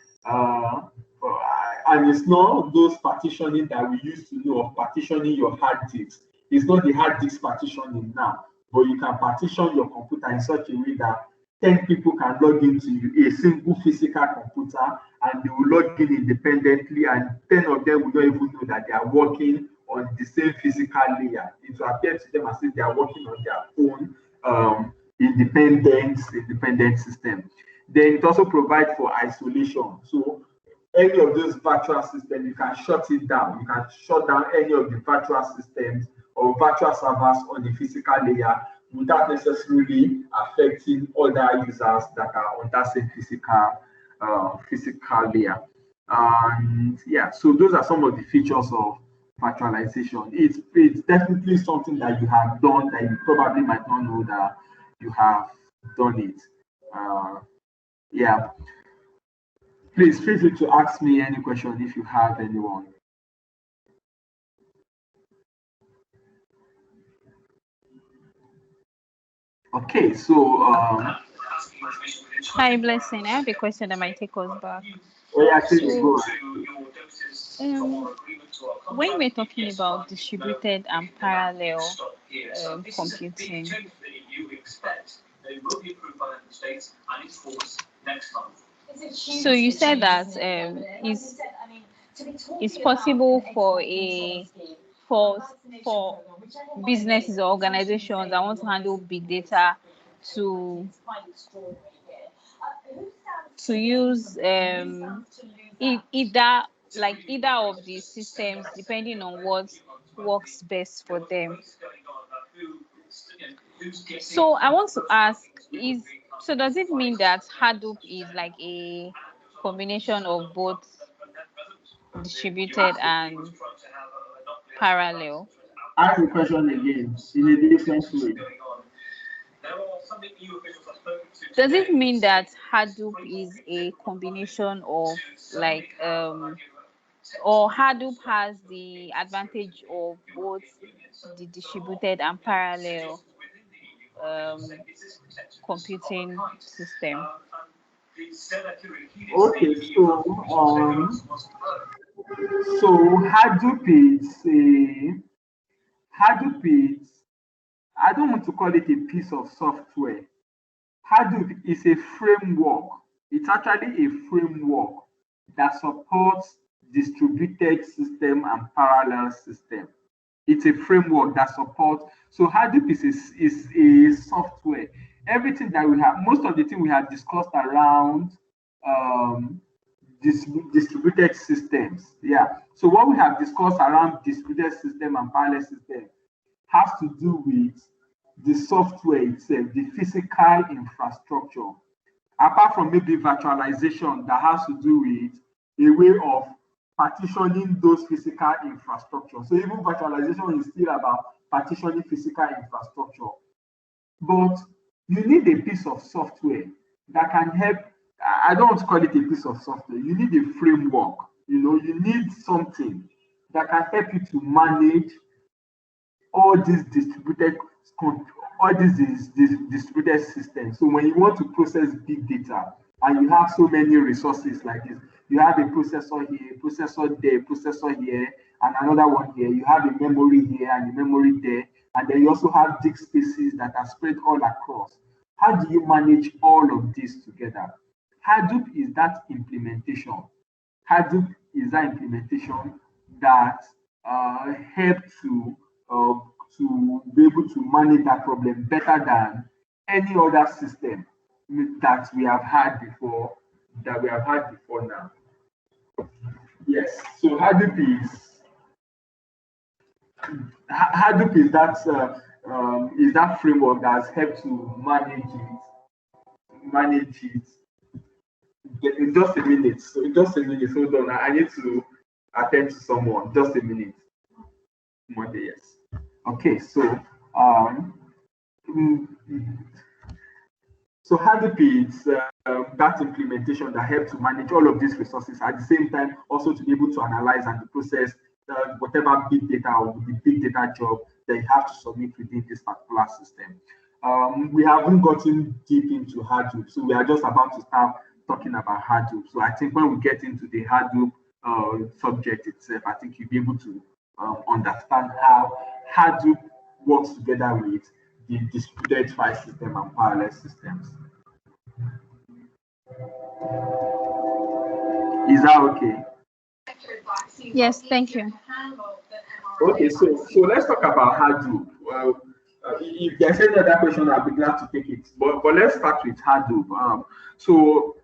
and it's not those partitioning that we used to know of partitioning your hard disks. It's not the hard disk partitioning now, but you can partition your computer in such a way that 10 people can log into a single physical computer, and they will log in independently, and 10 of them will not even know that they are working on the same physical layer. It will appear to them as if they are working on their own independent system. Then it also provides for isolation. So any of those virtual systems, you can shut it down. You can shut down any of the virtual systems or virtual servers on the physical layer without necessarily affecting other users that are on that same physical layer. And yeah, so those are some of the features of virtualization. It's definitely something that you have done that you probably might not know that you have done it. Yeah. Please feel free to ask me any question if you have anyone. Okay, so Hi, Blessing. I have a question that might take us back. Oh yeah, please go. When we're talking about distributed and parallel computing, so you said that it's possible for businesses or organizations that want to handle big data to use either of these systems depending on what works best for them. So I want to ask, does it mean that Hadoop is like a combination of both distributed and parallel. Ask the question again in a different way. Does it mean that Hadoop is a combination of like or Hadoop has the advantage of both the distributed and parallel computing system? Okay, so Hadoop is I don't want to call it a piece of software. Hadoop is a framework. It's actually a framework that supports distributed system and parallel system. It's a framework that supports. So Hadoop is a software. Everything that we have, most of the things we have discussed around distributed systems. Yeah. So what we have discussed around distributed system and parallel system has to do with the software itself, the physical infrastructure. Apart from maybe virtualization that has to do with a way of partitioning those physical infrastructure. So even virtualization is still about partitioning physical infrastructure. But you need a piece of software that can help. I don't want to call it a piece of software. You need a framework. You need something that can help you to manage all these distributed systems. So when you want to process big data and you have so many resources like this, you have a processor here, processor there, processor here, and another one here. You have a memory here and a memory there, and then you also have disk spaces that are spread all across. How do you manage all of this together? Hadoop is that implementation. Hadoop is that implementation that helps to be able to manage that problem better than any other system that we have had before now. Yes. So Hadoop is that framework that has helped to manage it. In just a minute. So just a minute. Hold on. I need to attend to someone. Just a minute. Monday, yes. Okay. So so Hadoop is that implementation that helps to manage all of these resources at the same time, also to be able to analyze and to process whatever big data or the big data job that you have to submit within this particular system. We haven't gotten deep into Hadoop, so we are just about to start talking about Hadoop. So I think when we get into the Hadoop subject itself, I think you'll be able to understand how Hadoop works together with the distributed file system and parallel systems. Is that okay? Yes, thank you. Okay, so let's talk about Hadoop. Well, if there's any other question, I'll be glad to take it. But let's start with Hadoop. So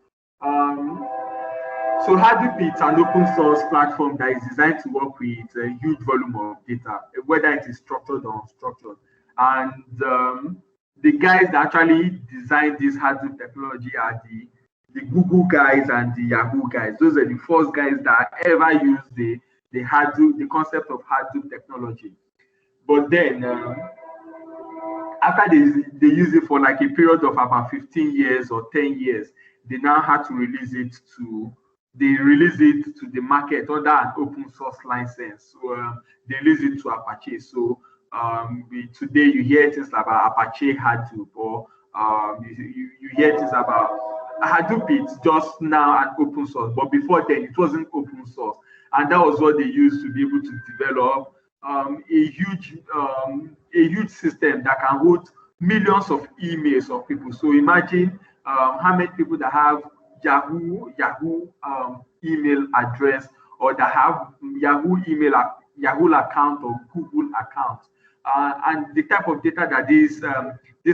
Hadoop is an open source platform that is designed to work with a huge volume of data, whether it is structured or unstructured. And the guys that actually designed this Hadoop technology are the Google guys and the Yahoo guys. Those are the first guys that ever used the Hadoop, the concept of Hadoop technology. But then after they use it for like a period of about 15 years or 10 years, they now had to release it to the market under an open source license. So they release it to Apache. So today you hear things about Apache Hadoop, or you hear things about Hadoop. It's just now an open source, but before then it wasn't open source, and that was what they used to be able to develop a huge system that can hold millions of emails of people. So imagine how many people that have Yahoo email address, or that have Yahoo account or Google account, and the type of data that these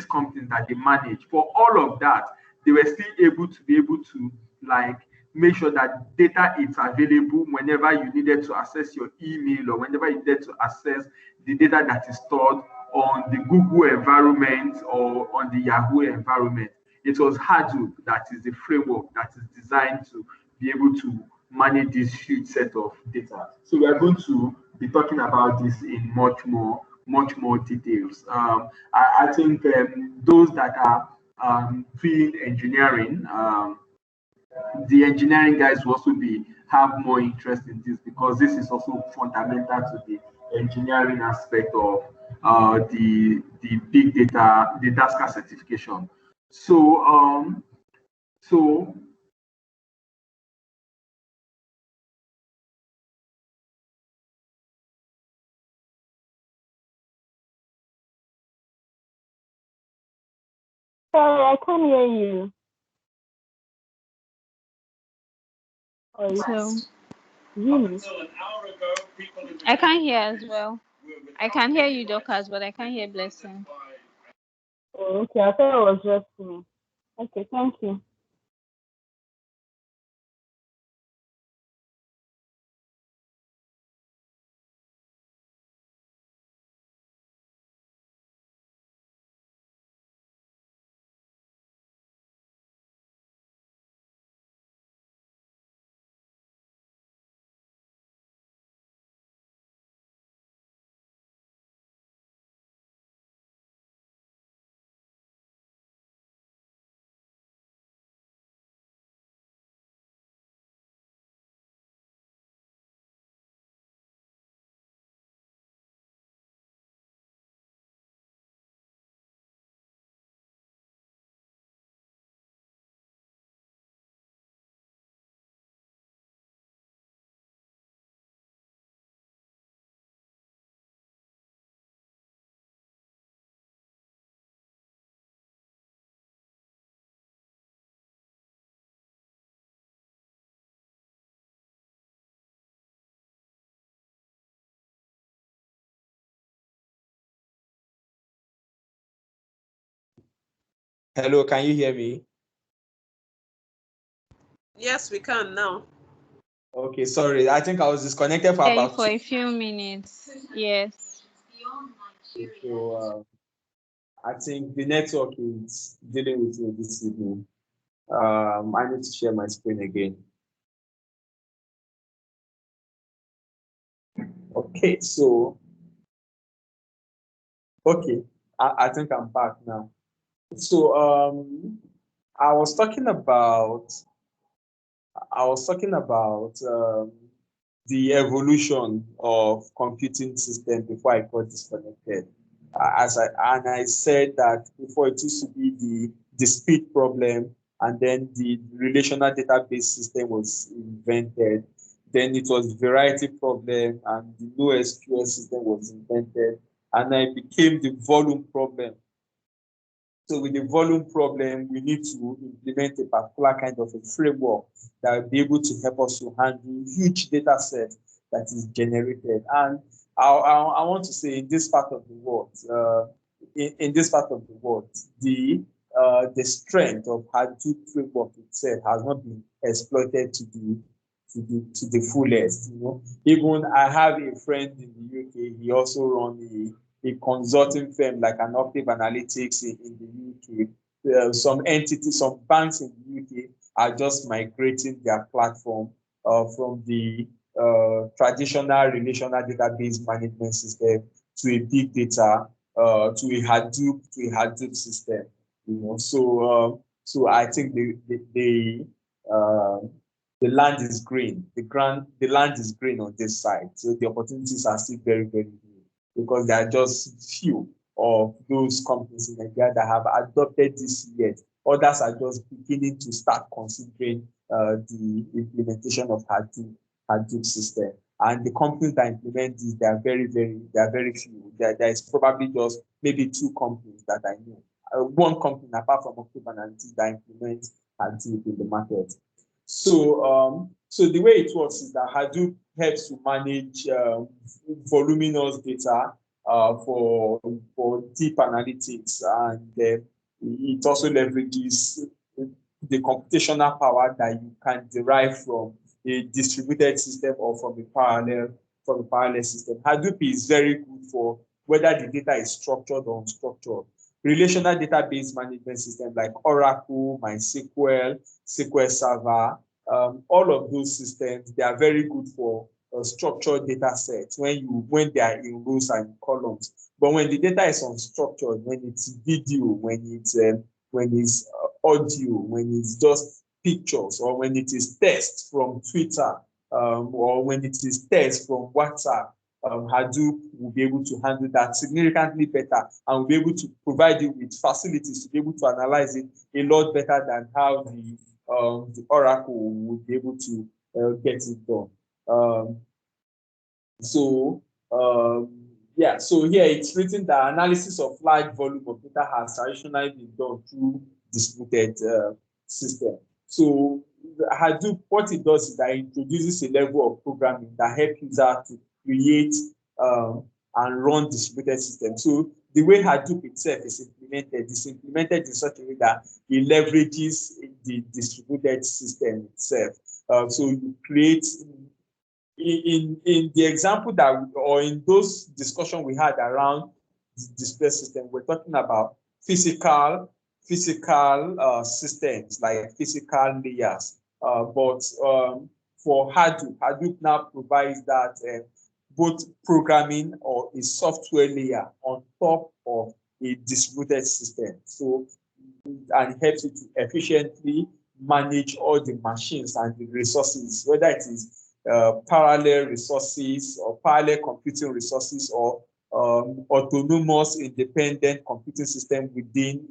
companies that they manage. For all of that, they were still able to like make sure that data is available whenever you needed to access your email, or whenever you needed to access the data that is stored on the Google environment or on the Yahoo environment. It was Hadoop that is the framework that is designed to be able to manage this huge set of data. So we are going to be talking about this in much more details. I think those that are doing engineering, the engineering guys will also be have more interest in this, because this is also fundamental to the engineering aspect of the big data, the DASCA certification. So Sorry, I can't hear you. Oh, So really? I can't hear as well. I can hear you, Dorcas, but I can't hear Blessing. Oh, okay, I thought it was just me. Okay, thank you. Hello, can you hear me? Yes, we can now. Okay, sorry. I think I was disconnected for Yeah, about for a few minutes. Yes. so I think the network is dealing with me this evening. I need to share my screen again. Okay, so okay, I think I'm back now. So I was talking about the evolution of computing system before I got disconnected. I said that before it used to be the speed problem, and then the relational database system was invented. Then it was variety problem, and the NoSQL system was invented, and then it became the volume problem. So with the volume problem, we need to implement a particular kind of a framework that will be able to help us to handle huge data sets that is generated. And I want to say in this part of the world, in this part of the world, the strength of Hadoop framework itself has not been exploited to the fullest. You know, even I have a friend in the UK. He also runs a consulting firm like an Octave Analytics in the UK. Some entities, some banks in the UK are just migrating their platform from the traditional relational database management system to a big data, to a Hadoop system. You know, so I think the land is green. The land is green on this side. So the opportunities are still very, very good, because there are just few of those companies in Nigeria that have adopted this yet. Others are just beginning to start considering the implementation of Hadoop system. And the companies that implement this, they are very few. There is probably just maybe two companies that I know. One company apart from Octave Analytics that implements Hadoop in the market. So the way it works is that Hadoop helps to manage voluminous data for deep analytics, and it also leverages the computational power that you can derive from a distributed system or from a parallel system. Hadoop is very good for whether the data is structured or unstructured. Relational database management system like Oracle, MySQL, SQL Server, All of those systems, they are very good for structured data sets when they are in rows and columns. But when the data is unstructured, when it's video, when it's audio, when it's just pictures, or when it is text from Twitter, or when it is text from WhatsApp, Hadoop will be able to handle that significantly better and will be able to provide you with facilities to be able to analyze it a lot better than how the Oracle would be able to get it done. So here it's written that analysis of large volume of data has traditionally been done through distributed system. So Hadoop, what it does is that it introduces a level of programming that helps users to create and run distributed systems. So the way Hadoop itself is implemented in such a way that it leverages the distributed system itself. So you create in the example or in those discussions we had around the display system, we're talking about physical systems, like physical layers. But for Hadoop now provides that both programming or a software layer on top of a distributed system. So, and it helps you to efficiently manage all the machines and the resources, whether it is parallel resources or parallel computing resources or autonomous independent computing system within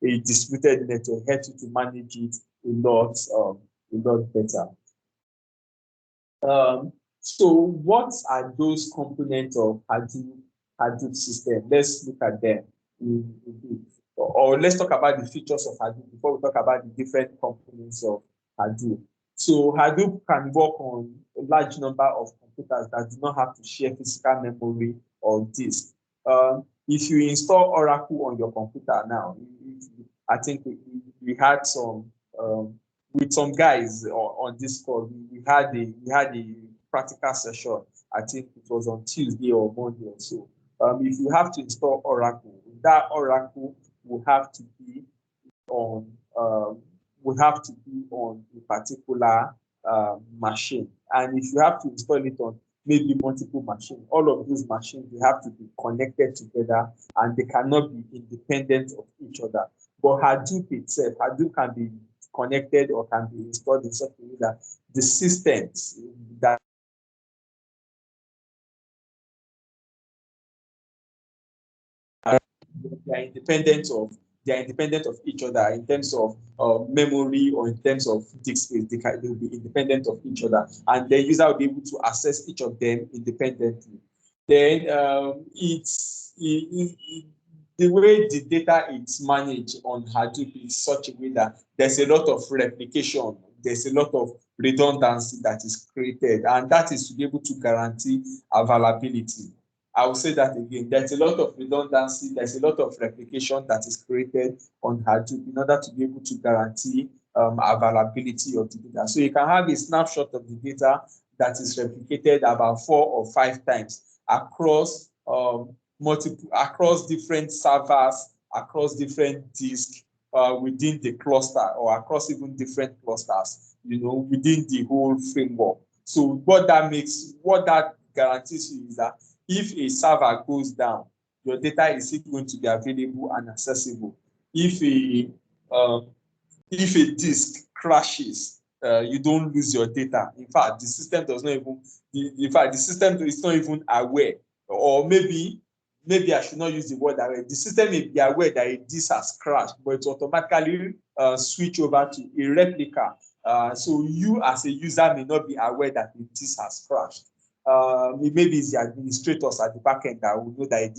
a distributed network, helps you to manage it a lot better. So what are those components of Hadoop system? Let's look at them or let's talk about the features of Hadoop before we talk about the different components of Hadoop. So Hadoop can work on a large number of computers that do not have to share physical memory or disk. If you install Oracle on your computer now, I think we had some with some guys on this call. We had a practical session. I think it was on Tuesday or Monday or so. If you have to install Oracle, that Oracle will have to be on a particular machine. And if you have to install it on maybe multiple machines, all of those machines, they have to be connected together and they cannot be independent of each other. But Hadoop itself, Hadoop can be connected or can be installed in such a way that the systems that they are independent of each other in terms of memory or in terms of disk space. They will be independent of each other, and the user will be able to access each of them independently. Then the way the data is managed on Hadoop is such a way that there's a lot of replication, there's a lot of redundancy that is created, and that is to be able to guarantee availability. I will say that again. There's a lot of redundancy, there's a lot of replication that is created on Hadoop in order to be able to guarantee availability of the data. So you can have a snapshot of the data that is replicated about 4 or 5 times across across different servers, across different disks within the cluster, or across even different clusters, within the whole framework. So what that guarantees you is that if a server goes down, your data is still going to be available and accessible. If a disk crashes, you don't lose your data. In fact, the system does not even. The system is not even aware, or maybe I should not use the word aware. The system may be aware that a disk has crashed, but it automatically switch over to a replica. So you, as a user, may not be aware that a disk has crashed. Maybe it's the administrators at the back end that will know that a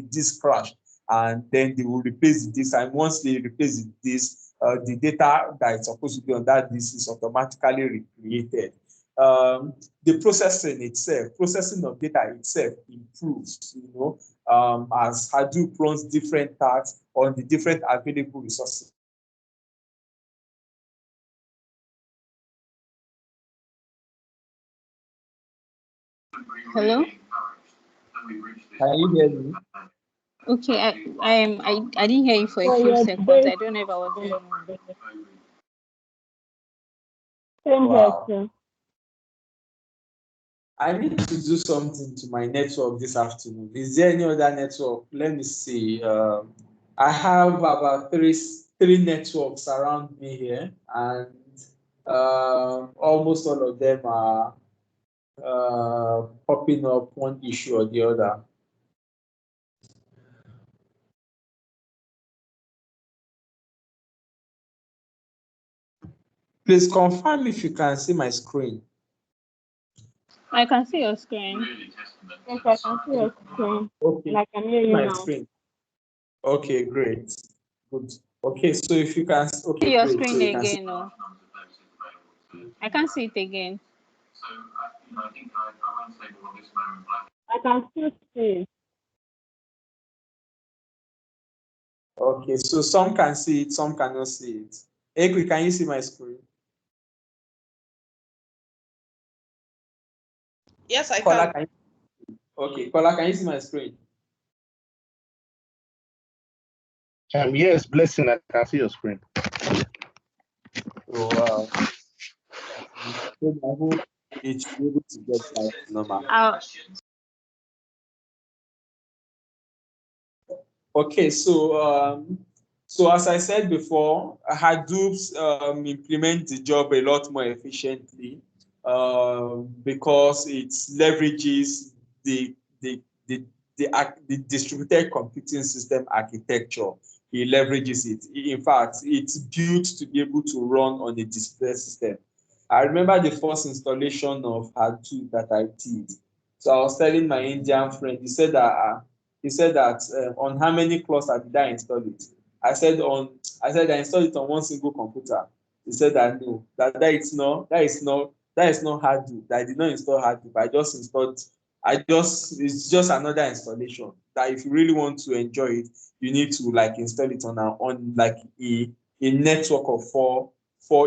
disk crash, and then they will replace the disk. And once they replace the disk, the data that is supposed to be on that disk is automatically recreated. The processing of data itself improves, as Hadoop runs different tasks on the different available resources. Hello? Can you hear me? Okay, I didn't hear you for a few seconds. I don't know if I was hearing. Same Wow. here too. I need to do something to my network this afternoon. Is there any other network? Let me see. I have about three networks around me here, and almost all of them are popping up one issue or the other. Please confirm if you can see my screen. I can see your screen. Yes, I can see your screen. Okay. And I can hear you My now. screen. Okay, great. Good. Okay, so if you can, okay, See your great. screen So you can see. again, no? I can't see it again. I can still see it. Okay, so some can see it, some cannot see it. Ekwi, can you see my screen? Yes, I Kola, can. Okay, Kola, can you see my screen? Yes, Blessing, I can see your screen. Oh, wow. So I hope it should be able to get back to normal. Okay, so as I said before, Hadoop implement the job a lot more efficiently because it leverages the distributed computing system architecture. It leverages it. In fact, it's built to be able to run on a distributed system. I remember the first installation of Hadoop that I did. So I was telling my Indian friend, he said that on how many clusters did I install it? I said I installed it on one single computer. He said that no, that is not Hadoop. That I did not install Hadoop. It's just another installation. That if you really want to enjoy it, you need to like install it on like a network of four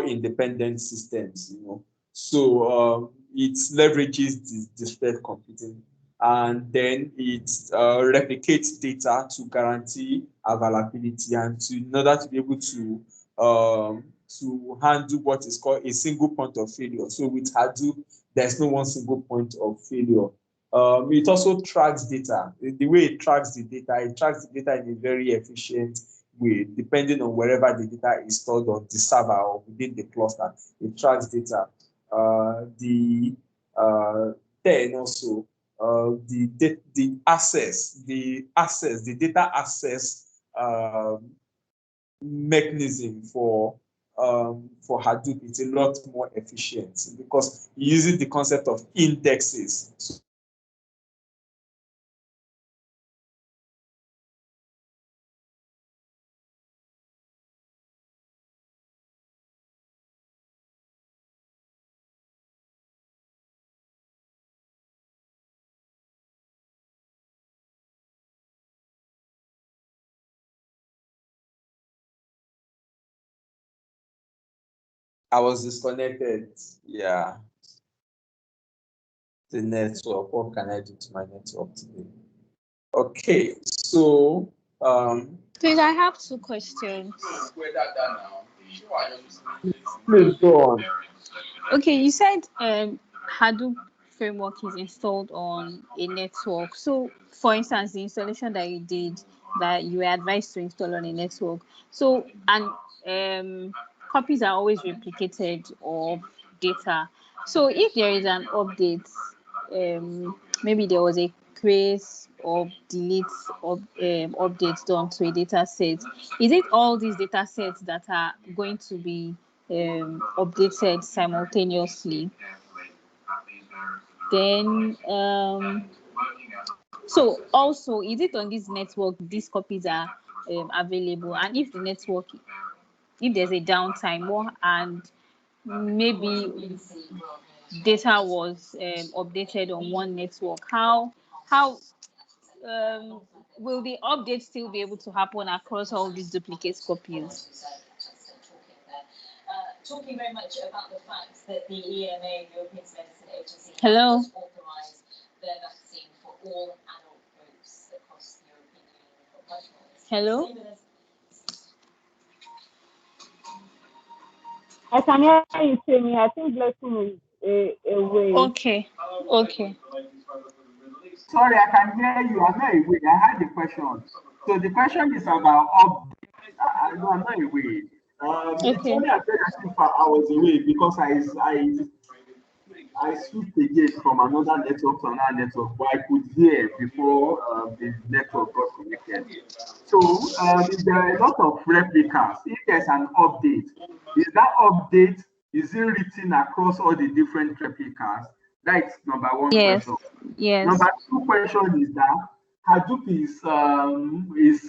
independent systems, you know. So it leverages the distributed computing, and then it replicates data to guarantee availability and in order to be able to handle what is called a single point of failure. So with Hadoop, there's no one single point of failure. It also tracks data. The way it tracks the data in a very efficient way, depending on wherever the data is stored on the server or within the cluster. It tracks data. Then also the data access mechanism for Hadoop is a lot more efficient because it uses the concept of indexes. So I was disconnected. Yeah. The network. What can I do to my network today? Okay, so Please, I have two questions. please go on. Okay, you said Hadoop framework is installed on a network. So, for instance, the installation that you did, that you were advised to install on a network. So, and copies are always replicated of data. So, if there is an update, maybe there was a create or delete of updates done to a data set. Is it all these data sets that are going to be updated simultaneously? Then so also, is it on this network these copies are available? And if the network, if there's a downtime more and maybe data was updated on one network, how will the update still be able to happen across all these duplicate copies? Talking very much about the fact that the EMA, European Medicine Agency, Hello? Has authorised their vaccine for all adult groups across the European Union. Hello? I can hear you, Timmy. I think blessing is away. Okay. Okay. Sorry, I can hear you. I'm not away. I had the question. So the question is about updates. No, I'm not away. It's Okay. only appeared as if I was away because I switched again from another network to another network, but I could hear before the network got connected. So if there are a lot of replicas, if there's an update, is that update is it written across all the different replicas? That's number one Yes. question. Yes. Number two question is that Hadoop is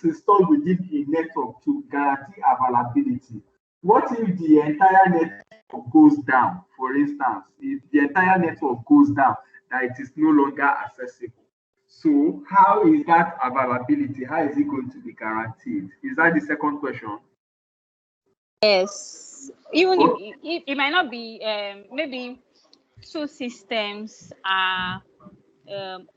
installed within a network to guarantee availability. What if the entire network goes down? For instance, if the entire network goes down, that it is no longer accessible. So how is that availability? How is it going to be guaranteed? Is that the second question? Yes. Even Oh, if it might not be maybe two systems are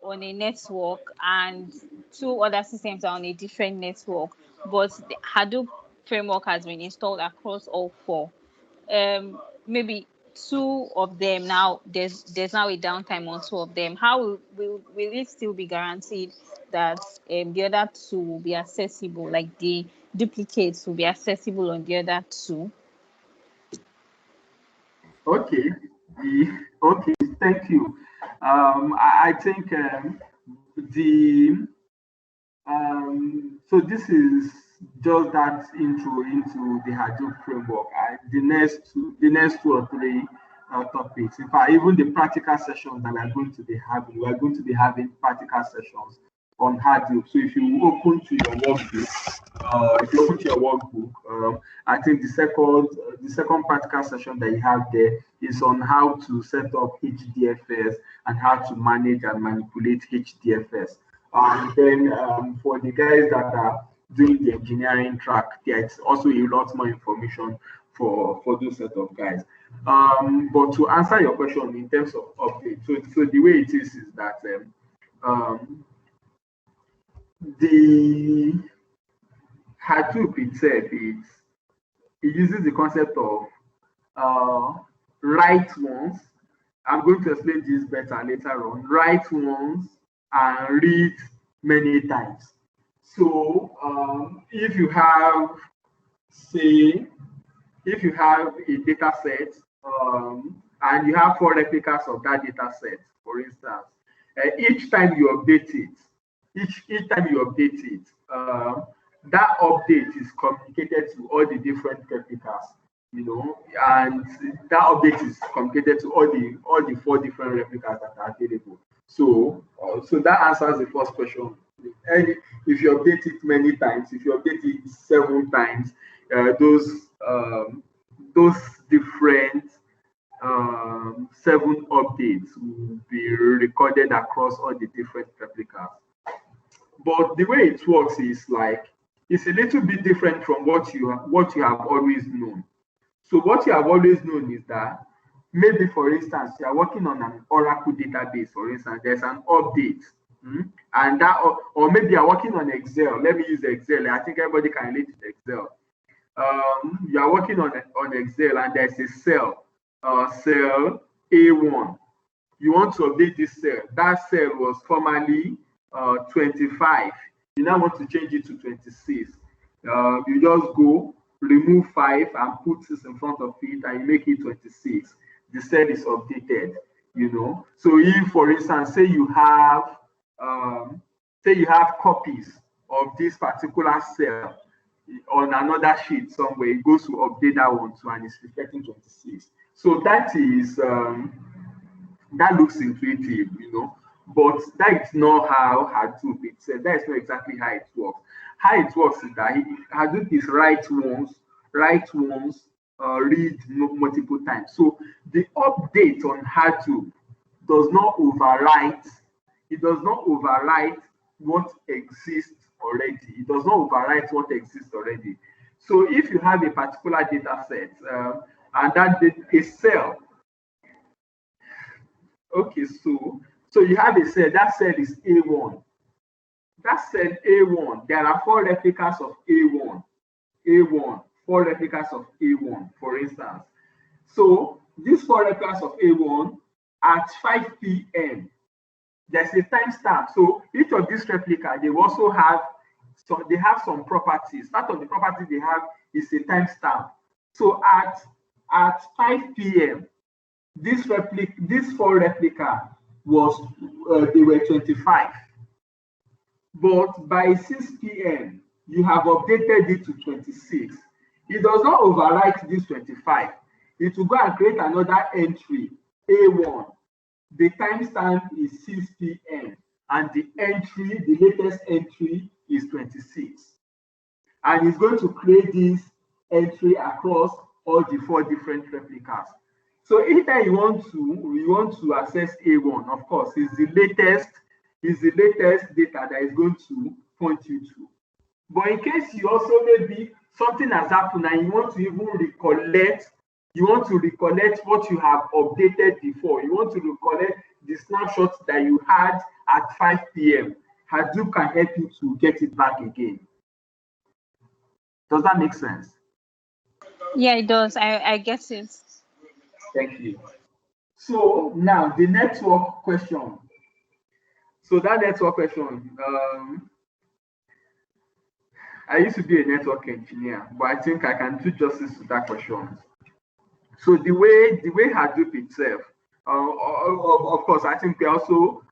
on a network and two other systems are on a different network, but the Hadoop framework has been installed across all four. Maybe two of them now there's now a downtime on two of them. How will it still be guaranteed that the other two will be accessible, like the duplicates will be accessible on the other two? okay. Okay, thank you. I think the so this is just that intro into the Hadoop framework. The next two or three topics. In fact, even the practical sessions that we are going to be having practical sessions on Hadoop. So if you open to your workbook, I think the second practical session that you have there is on how to set up HDFS and how to manage and manipulate HDFS. And then for the guys that are doing the engineering track, there's also a lot more information for those set of guys. But to answer your question in terms of update, so the way it is that the Hadoop itself it uses the concept of write once. I'm going to explain this better later on. Write once and read many times. So if you have, say, if you have a data set and you have 4 replicas of that data set, for instance, each time you update it, that update is communicated to all the different replicas, and that update is communicated to all the 4 different replicas that are available. So that answers the first question. And if you update it many times, if you update it 7 times, those different 7 updates will be recorded across all the different replicas. But the way it works is it's a little bit different from what you have always known. So what you have always known is that maybe, for instance, you are working on an Oracle database, for instance, there's an update. And that, or maybe you're working on Excel. Let me use Excel. I think everybody can relate to Excel. You are working on Excel, and there's a cell A1. You want to update this cell. That cell was formerly 25. You now want to change it to 26. You just go remove 5 and put 6 in front of it, and you make it 26. The cell is updated. So if, for instance, say you have copies of this particular cell on another sheet somewhere, it goes to update that one too, and it's reflecting 26. So that is that looks intuitive, but that is not how Hadoop itself. That is not exactly how it works. How it works is that Hadoop is write once, read multiple times. So the update on Hadoop does not overwrite. It does not overwrite what exists already. It does not overwrite what exists already. So if you have a particular data set and that a cell, okay, so you have a cell. That cell is A1. That cell A1. There are 4 replicas of A1. 4 replicas of A1, for instance. So these 4 replicas of A1 at 5 p.m. there's a timestamp. So each of these replica, they also have some properties. Part of the property they have is a timestamp. So at 5 p.m., this 4 replica was they were 25. But by 6 p.m., you have updated it to 26. It does not overwrite this 25. It will go and create another entry, A1. The timestamp is 6 p.m. and the latest entry is 26. And it's going to create this entry across all the 4 different replicas. So anytime you want to access A1, of course, is the latest data that is going to point you to. But in case you also maybe something has happened and you want to even recollect what you have updated before, you want to recollect the snapshots that you had at 5 p.m., Hadoop can help you to get it back again. Does that make sense? Yeah, it does. I get it. Thank you. So now the network question. So that network question, I used to be a network engineer, but I think I can do justice to that question. So the way Hadoop itself, of course, I think we also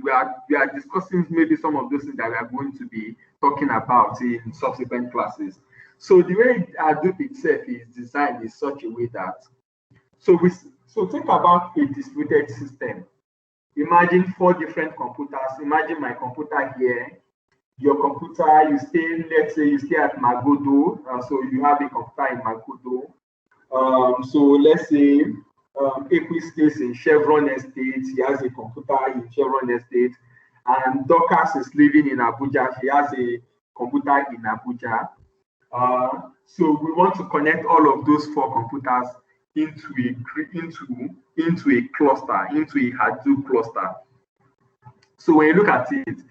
we are discussing maybe some of those things that we are going to be talking about in subsequent classes. So the way Hadoop itself is designed is such a way that so think about a distributed system. Imagine 4 different computers. Imagine my computer here. Your computer, let's say you stay at Magodo, so you have a computer in Magodo. So let's say Equi stays in Chevron Estate. He has a computer in Chevron Estate, and Dorcas is living in Abuja. She has a computer in Abuja. So we want to connect all of those 4 computers into a cluster, into a Hadoop cluster. So when you look at it,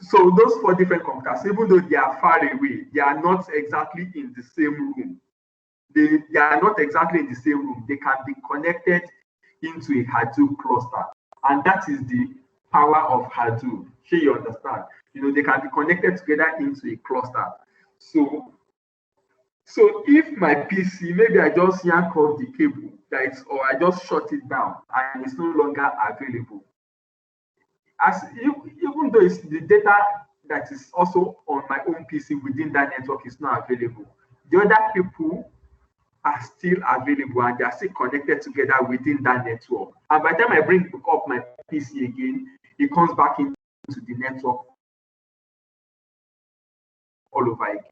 so those 4 different computers, even though they are far away, they are not exactly in the same room. They are not exactly in the same room. They can be connected into a Hadoop cluster, and that is the power of Hadoop. Sure, you understand? They can be connected together into a cluster. So if my PC, maybe I just yank off the cable, or I just shut it down and it's no longer available, even though it's the data that is also on my own PC within that network is not available, the other people are still available and they are still connected together within that network. And by the time I bring up my PC again, it comes back into the network all over again.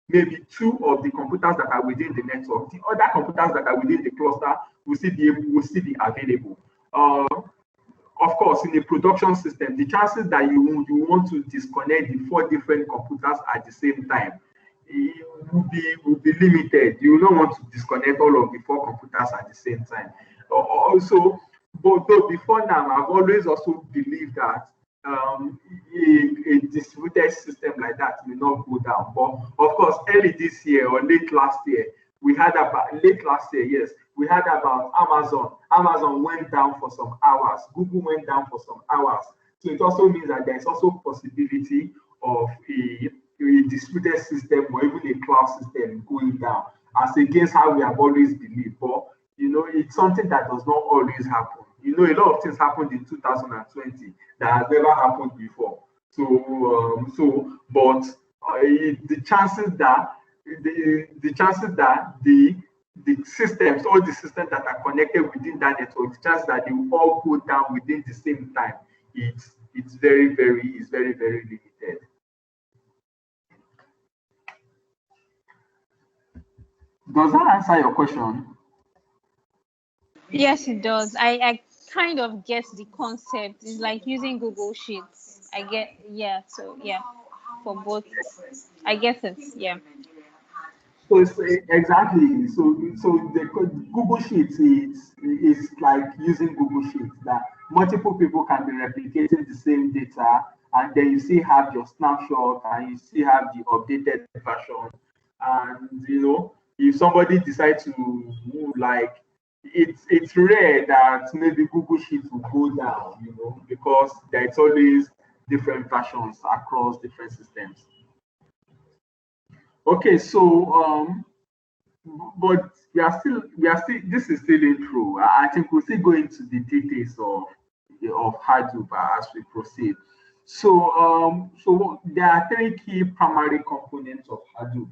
Maybe 2 of the computers that are within the network, the other computers that are within the cluster will still be available. Of course, in a production system, the chances that you want to disconnect the 4 different computers at the same time will be limited. You don't want to disconnect all of the 4 computers at the same time. Also, but though before now, I've always also believed that a distributed system like that will not go down. But of course, early this year or late last year, we had about Amazon. Amazon went down for some hours. Google went down for some hours. So it also means that there's also possibility of a distributed system or even a cloud system going down, as against how we have always believed. But it's something that does not always happen. A lot of things happened in 2020 that has never happened before. But the chances that the systems, all the systems that are connected within that network, the chance that they will all go down within the same time, it's very, very limited. Does that answer your question? Yes, it does. I kind of get the concept. It's like using Google Sheets. I get, yeah. So yeah, for both, I get it. Yeah. So it's exactly. So the Google Sheets is like using Google Sheets that multiple people can be replicating the same data and then you still have your snapshot, and you still have the updated version. And if somebody decides to like, it's rare that maybe Google Sheets will go down, because there's always different versions across different systems. Okay, so but we are still this is still intro. I think we'll still go into the details of Hadoop as we proceed. So there are three key primary components of Hadoop.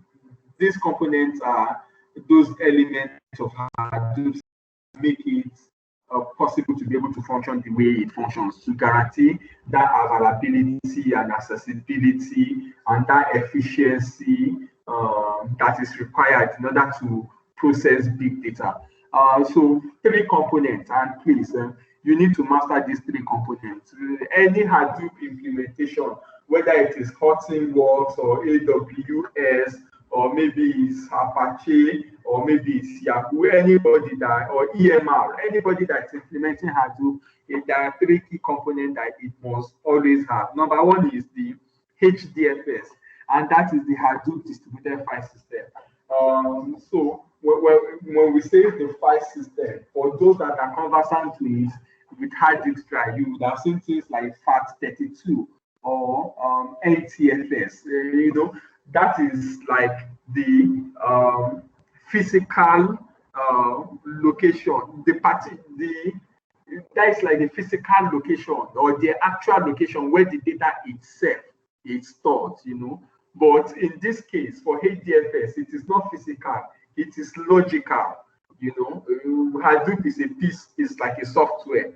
These components are those elements of Hadoop that make it possible to be able to function the way it functions, to guarantee that availability and accessibility and that efficiency that is required in order to process big data. So three components, and please, you need to master these three components. Any Hadoop implementation, whether it is Hortonworks or AWS, or maybe it's Apache, or maybe it's Yahoo, anybody that, or EMR, anybody that's implementing Hadoop, there are three key components that it must always have. Number one is the HDFS, and that is the Hadoop distributed file system. So when we say the file system, for those that are conversant with hard disk drive, you would have seen things like FAT32 or NTFS. That is like the physical location, that is like the physical location or the actual location where the data itself is stored, But in this case, for HDFS, it is not physical, it is logical. Hadoop is like a software,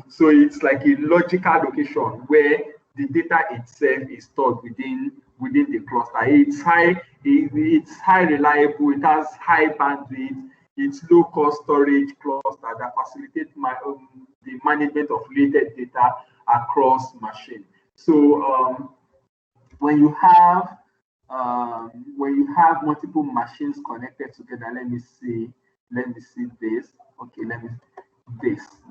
so it's like a logical location where the data itself is stored within the cluster. It's high reliable, it has high bandwidth, it's low cost storage cluster that facilitates the management of related data across machine. So when you have multiple machines connected together, let me see this. Okay,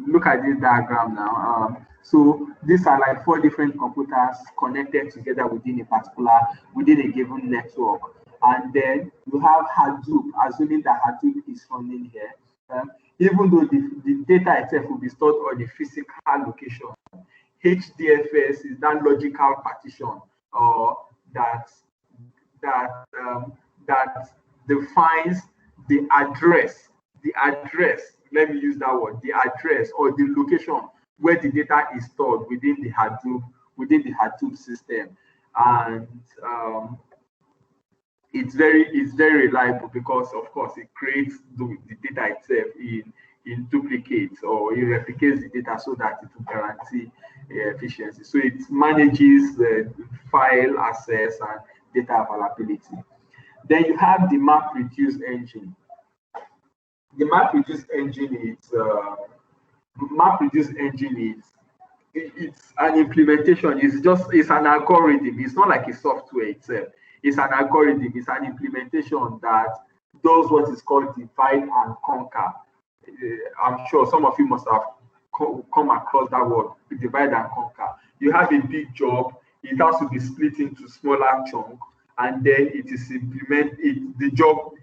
look at this diagram now. So these are like 4 different computers connected together within a given network. And then you have Hadoop, assuming that Hadoop is running here. Even though the data itself will be stored on a physical location, HDFS is that logical partition that defines the address. Let me use that word. The address or the location where the data is stored within the Hadoop system, and it's very reliable because, of course, it creates the data itself in duplicates, or it replicates the data so that it will guarantee efficiency. So it manages the file access and data availability. Then you have the MapReduce engine. The MapReduce engine it's an implementation. It's an algorithm. It's not like a software itself. It's an algorithm. It's an implementation that does what is called divide and conquer. I'm sure some of you must have come across that word, divide and conquer. You have a big job. It has to be split into smaller chunks, and then it is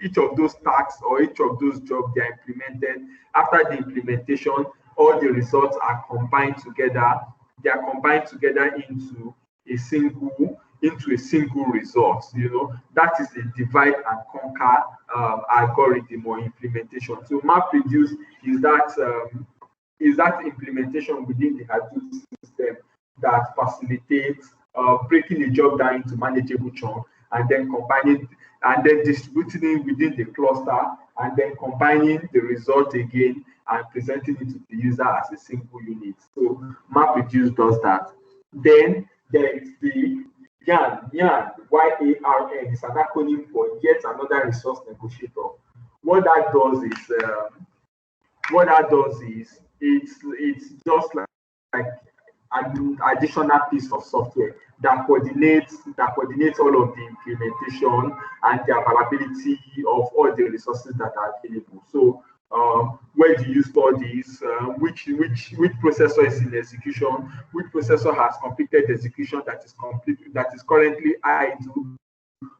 each of those tasks or each of those jobs, they are implemented. After the implementation, all the results are combined together. They are combined together into a single result. That is a divide and conquer algorithm or implementation. So MapReduce is that implementation within the Hadoop system that facilitates breaking a job down into manageable chunks, and then combining and then distributing it within the cluster, and then combining the result again and presenting it to the user as a single unit. So MapReduce does that. Then there is the YARN, YARN is an acronym for Yet Another Resource Negotiator. What that does is it's just like an additional piece of software that coordinates all of the implementation and the availability of all the resources that are available. So where do you store this, which processor is in execution, which processor has completed execution that is currently idle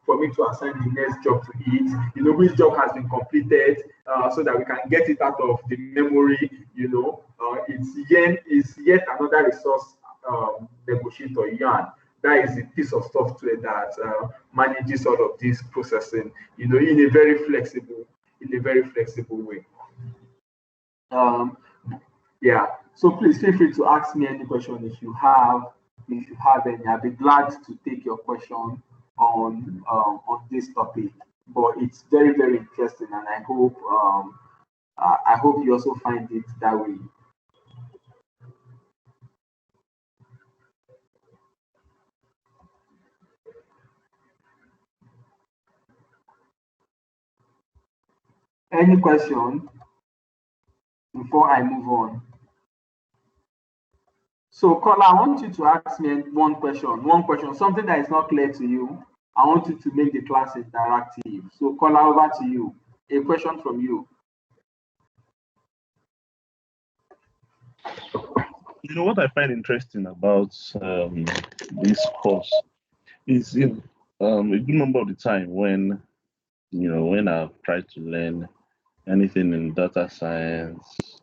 for me to assign the next job to it, which job has been completed, so that we can get it out of the memory, it's yet another resource negotiator yarn. That is a piece of software that manages all of this processing, in a very flexible way. Yeah. So please feel free to ask me any question if you have any. I'll be glad to take your question on this topic. But it's very, very interesting, and I hope you also find it that way. Any question before I move on? So, Kola, I want you to ask me one question, something that is not clear to you. I want you to make the class interactive. So, Kola, over to you. A question from you. What I find interesting about this course is a good number of the time when I've tried to learn anything in data science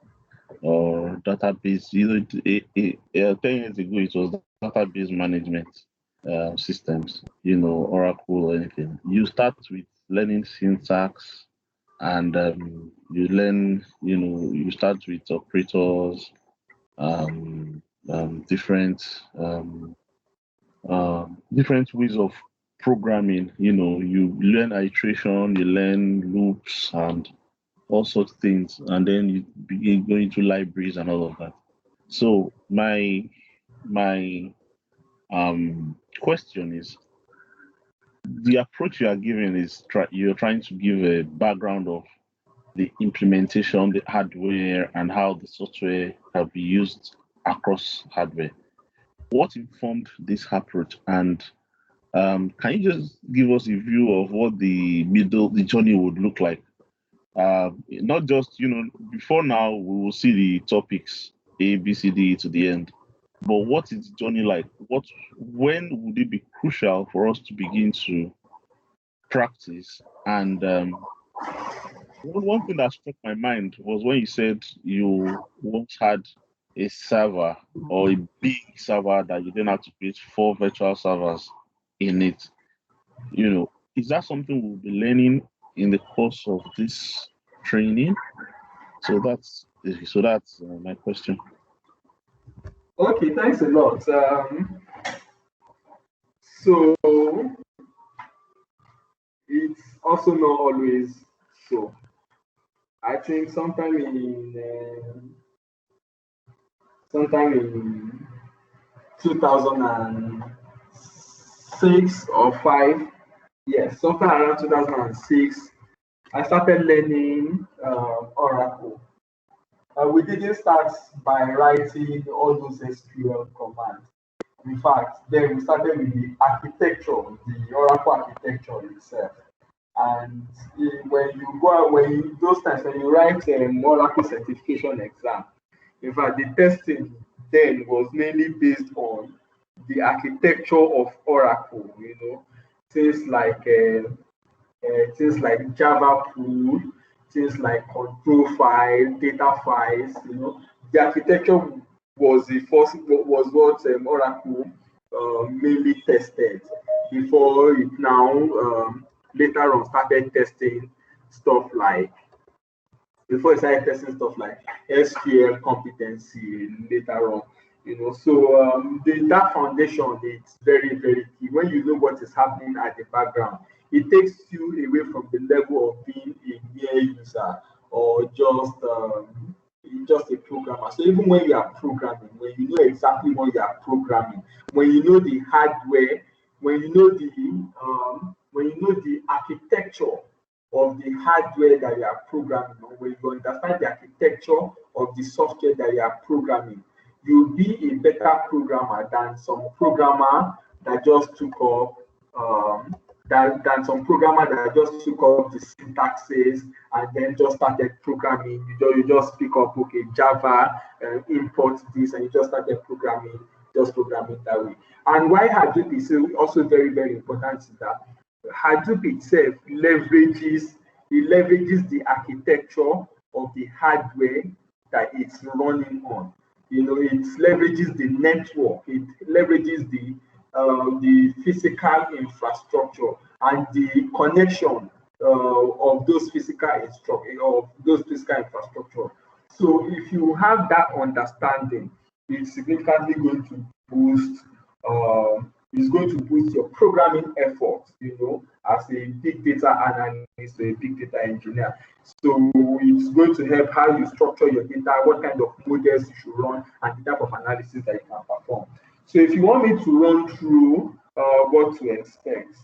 or database, 10 years ago it was database management systems, Oracle or anything. You start with learning syntax, and you start with operators, different ways of programming. You learn iteration, you learn loops and all sorts of things, and then you begin going to libraries and all of that. So my question is, the approach you are giving is you're trying to give a background of the implementation, the hardware, and how the software can be used across hardware. What informed this approach? And can you just give us a view of what the journey would look like? Not just, before now, we will see the topics A, B, C, D to the end. But what is the journey like? When would it be crucial for us to begin to practice? And one thing that struck my mind was when you said you once had a server or a big server that you then have to create 4 virtual servers in it. Is that something we'll be learning in the course of this training? So that's my question. Okay, thanks a lot. So it's also not always so. I think sometime in 2006 or 5, yes, sometime around 2006, I started learning Oracle. We didn't start by writing all those SQL commands. In fact, then we started with the architecture, the Oracle architecture itself. And when you write an Oracle certification exam, in fact, the testing then was mainly based on the architecture of Oracle. Things like Java pool, things like control file, data files. The architecture was what Oracle mainly tested before it now later on started testing stuff like SQL competency later on. So that foundation is very, very key. When you know what is happening at the background, it takes you away from the level of being a mere user or just a programmer. So even when you are programming, when you know exactly what you are programming, when you know the hardware, when you know the architecture of the hardware that you are programming, or when you understand the architecture of the software that you are programming, you'll be a better programmer than some programmer that just took up than some programmer that just took up the syntaxes and then just started programming. You just pick up, okay, Java, import this, and you just started programming that way. And why Hadoop is also very, very important is that Hadoop itself leverages the architecture of the hardware that it's running on. It leverages the network, it leverages the physical infrastructure and the connection of those physical infrastructure. So if you have that understanding, it's significantly going to boost your programming efforts, as a big data analyst or a big data engineer. So it's going to help how you structure your data, what kind of models you should run, and the type of analysis that you can perform. So if you want me to run through what to expect,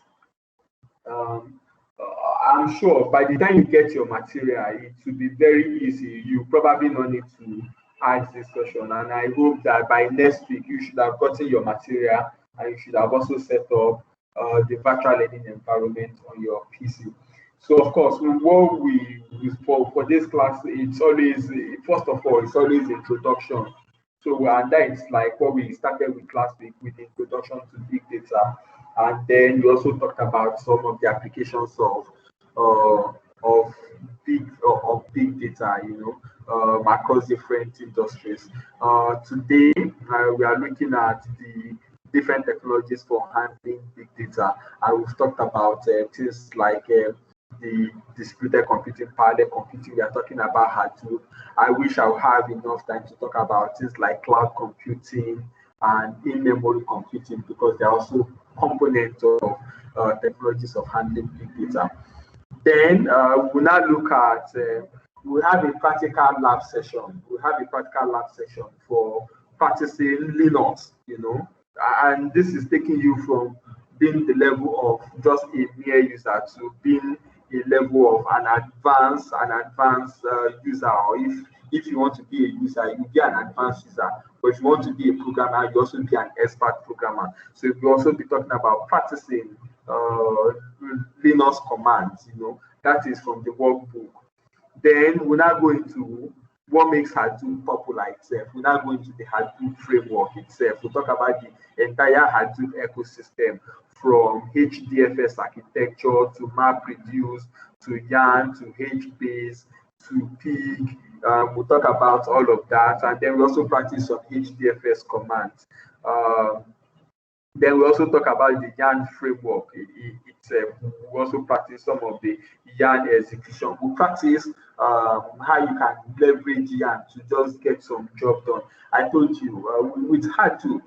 I'm sure by the time you get your material, it will be very easy. You probably don't need to ask this question, and I hope that by next week you should have gotten your material and you should have also set up the virtual learning environment on your PC. So of course, what we for this class, it's always, first of all, it's always introduction. So and that's like what we started with last week with introduction to big data, and then we also talked about some of the applications of big data, across different industries. Today we are looking at the different technologies for handling big data, and we've talked about things like the distributed computing, parallel computing. We are talking about Hadoop. I wish I would have enough time to talk about things like cloud computing and in-memory computing, because they're also components of technologies of handling big data. Then we'll now look at, we'll have a practical lab session. We'll have a practical lab session for practicing Linux, and this is taking you from being the level of just a mere user to being a level of an advanced user. Or if you want to be a user, you be an advanced user. But if you want to be a programmer, you also be an expert programmer. So we'll also be talking about practicing Linux commands, that is from the workbook. Then we're now going to what makes Hadoop popular itself. We're now going to the Hadoop framework itself. We'll talk about the entire Hadoop ecosystem, from HDFS architecture to MapReduce to Yarn to HBase to Pig. We'll talk about all of that, and then we also practice some HDFS commands. Then we also talk about the Yarn framework itself. We also practice some of the Yarn execution. We practice how you can leverage Yarn to just get some job done. I told you, with Hadoop,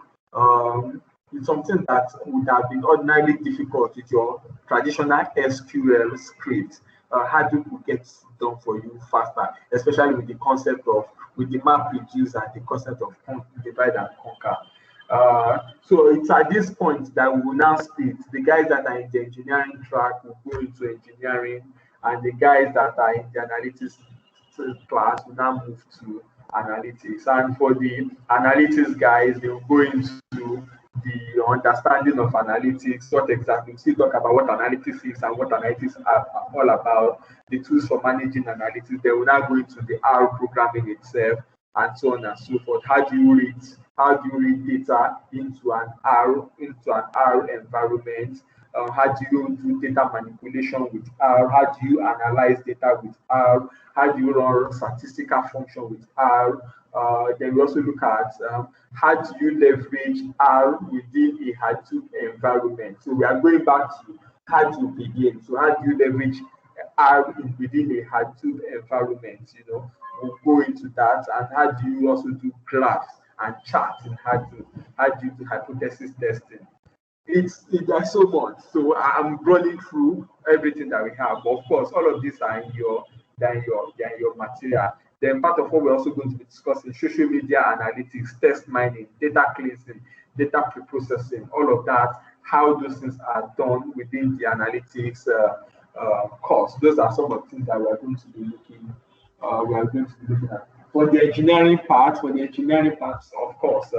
it's something that would have been ordinarily difficult with your traditional SQL script. Hadoop will get done for you faster, especially with the concept of, with the MapReduce and the concept of divide and conquer. So it's at this point that we will now split. The guys that are in the engineering track will go into engineering, and the guys that are in the analytics class will now move to analytics. And for the analytics guys, they will go into the understanding of analytics, what exactly, we still talk about what analytics is and what analytics are all about, the tools for managing analytics. They will now go into the R programming itself, and so on and so forth. How do you read data into an R environment? How do you do data manipulation with R? How do you analyze data with R? How do you run statistical function with R? Then we also look at how do you leverage R within a Hadoop environment. So we are going back to how to begin. So how do you leverage R within a Hadoop environment? We'll go into that. And how do you also do graphs and charts in Hadoop? How do you do hypothesis testing? There's so much. So I'm running through everything that we have. But of course, all of these are in your material. Then part of what we're also going to be discussing: social media analytics, text mining, data cleansing, data pre-processing, all of that, how those things are done within the analytics course. Those are some of the things that we are going to be looking at. For the engineering parts, of course,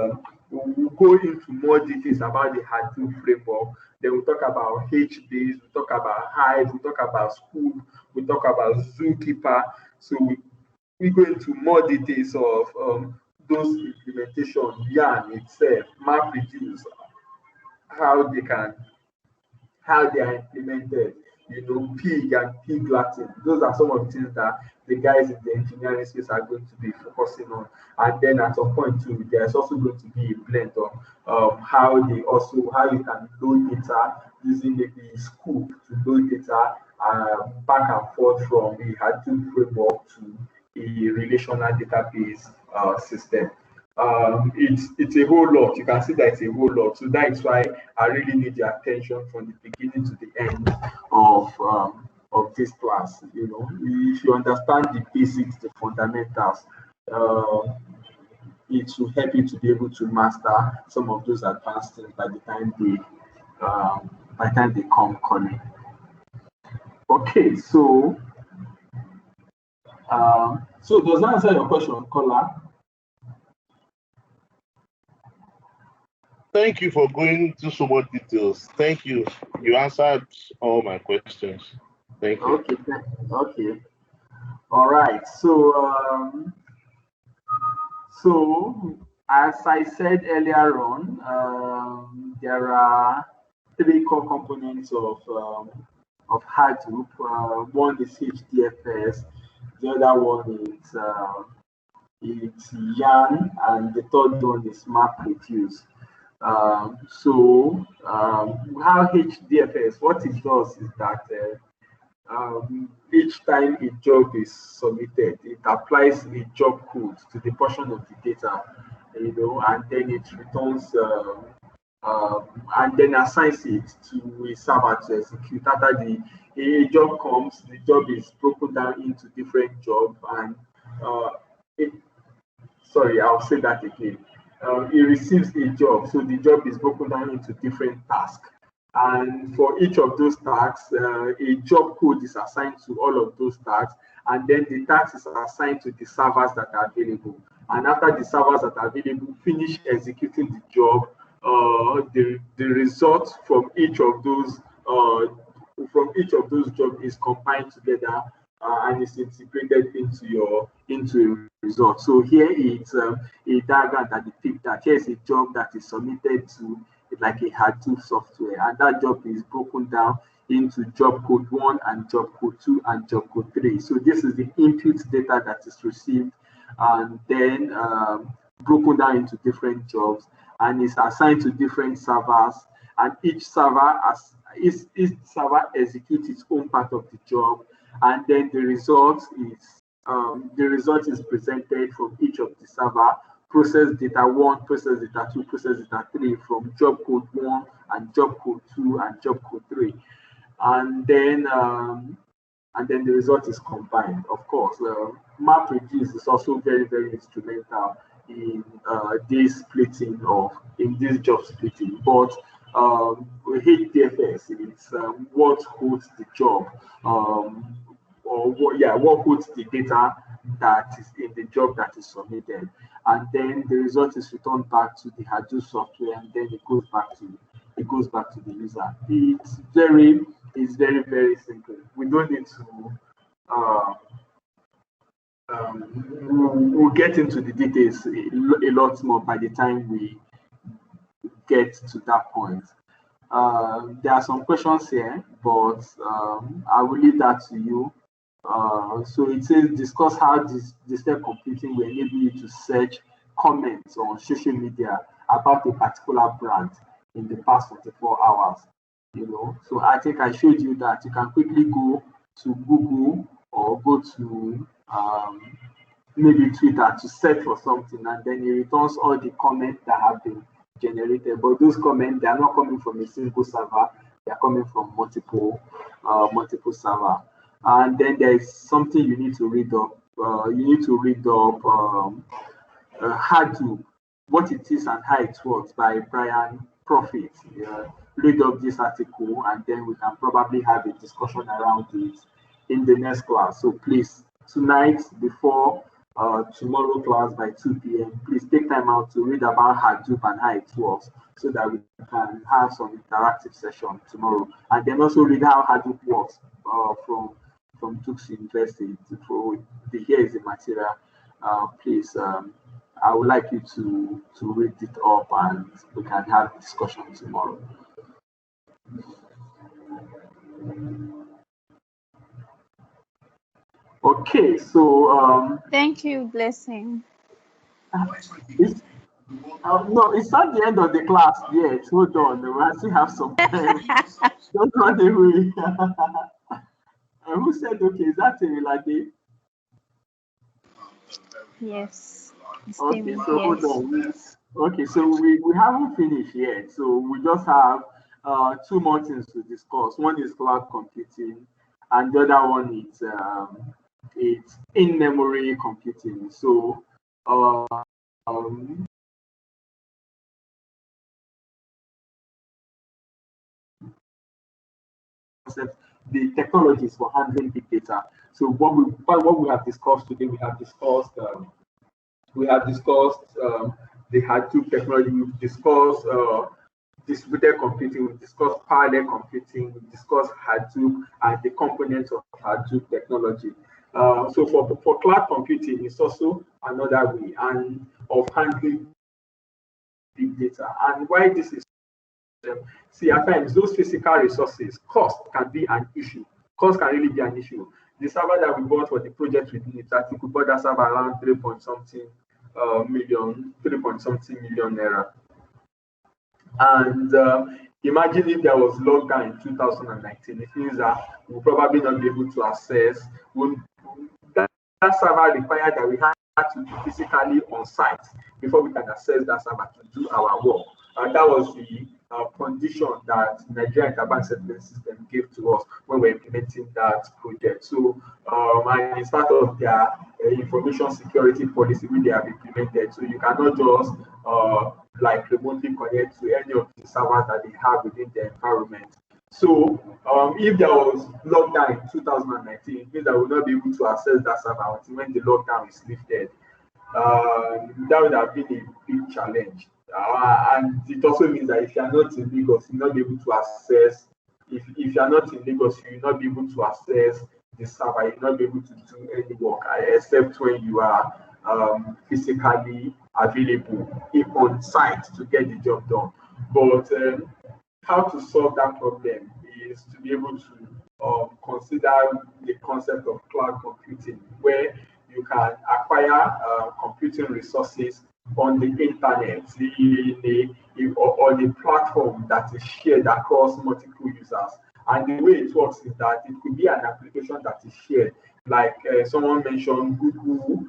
we'll go into more details about the Hadoop framework. Then we talk about HBase, we talk about Hive, we talk about Scoop, we talk about Zookeeper. So we go into more details of those implementation, Yarn itself, MapReduce, how they are implemented, Pig and Pig Latin. Those are some of the things that the guys in the engineering space are going to be focusing on. And then at some point too, there's also going to be a blend of how you can load data using maybe Scoop to load data back and forth from the Hadoop framework to a relational database system. It's a whole lot. You can see that it's a whole lot. So that is why I really need your attention from the beginning to the end of this class. If you understand the basics, the fundamentals, it will help you to be able to master some of those advanced things by the time they come calling. Okay, so does that answer your question, Kola? Thank you for going into so much details. Thank you. You answered all my questions. Thank you. Okay. All right. So as I said earlier on, there are three core components of Hadoop. One is HDFS. The other one is Yarn, and the third one is MapReduce. How HDFS, what it does is that each time a job is submitted, it applies a job code to the portion of the data, and then it returns and then assigns it to a server to execute. After a job comes, the job is broken down into different jobs, and I'll say that again. It receives a job, so the job is broken down into different tasks. And for each of those tasks, a job code is assigned to all of those tasks, and then the task is assigned to the servers that are available. And after the servers that are available finish executing the job, the result from each of those jobs is combined together and is integrated into a result. So here it's a diagram that depicts that here is a job that is submitted to like a Hadoop software, and that job is broken down into job code 1 and job code 2 and job code 3. So this is the input data that is received and then broken down into different jobs and is assigned to different servers, and each server executes its own part of the job, and then the result is presented from each of the server. Process data 1, process data 2, process data 3 from job code 1 and job code 2 and job code 3, and then the result is combined. Of course, MapReduce is also very, very instrumental in this job splitting. But HDFS is what holds the job, what holds the data that is in the job that is submitted, and then the result is returned back to the Hadoop software, and then it goes back to the user. It's very, very simple. We don't need to. We'll get into the details a lot more by the time we get to that point. There are some questions here, but I will leave that to you. So it says, discuss how digital computing will enable you to search comments on social media about a particular brand in the past 24 hours. So I think I showed you that you can quickly go to Google or go to maybe Twitter to search for something, and then it returns all the comments that have been generated. But those comments, they are not coming from a single server, they are coming from multiple servers. And then there is something you need to read up. Hadoop, what it is and how it works, by Brian Profit. Read up this article, and then we can probably have a discussion around it in the next class. So please, tonight before tomorrow class by 2 p.m., please take time out to read about Hadoop and how it works, so that we can have some interactive session tomorrow, and then also read how Hadoop works from Duke's University. For here is the material. Please, I would like you to read it up, and we can have discussion tomorrow. Okay, so thank you, Blessing. No, it's not the end of the class yet. Hold on, we still have some time. Don't run away. Who said okay? Is that Lade? Yes. Okay, so hold on. Okay, so we haven't finished yet. So we just have 2 more things to discuss. One is cloud computing, and the other one is it's in-memory computing. So the technologies for handling big data. So what we have discussed today, we have discussed the Hadoop technology. We've discussed distributed computing. We've discussed parallel computing. We've discussed Hadoop and the components of Hadoop technology. So for cloud computing, it's also another way and of handling big data. And why this is see, at times those physical resources, cost can be an issue. Cost can really be an issue. The server that we bought for the project with it, I think we bought that server around 3.something million naira. And imagine if there was lockdown in 2019, it means that we'll probably not be able to access. That server required that we had to be physically on site before we can access that server to do our work. That was the condition that Nigerian Interbank Settlement System gave to us when we're implementing that project. So, and it's part of their information security policy which they have implemented. So you cannot just like remotely connect to any of the servers that they have within the environment. So if there was lockdown in 2019, it means that we'll not be able to access that server until when the lockdown is lifted. That would have been a big challenge. And it also means that if you are not in Lagos, you'll not be able to access. If you are not in Lagos, you'll not be able to access the server. You'll not be able to do any work except when you are physically available on site to get the job done. But how to solve that problem is to be able to consider the concept of cloud computing, where you can acquire computing resources on the internet on a platform that is shared across multiple users. And the way it works is that it could be an application that is shared, like someone mentioned Google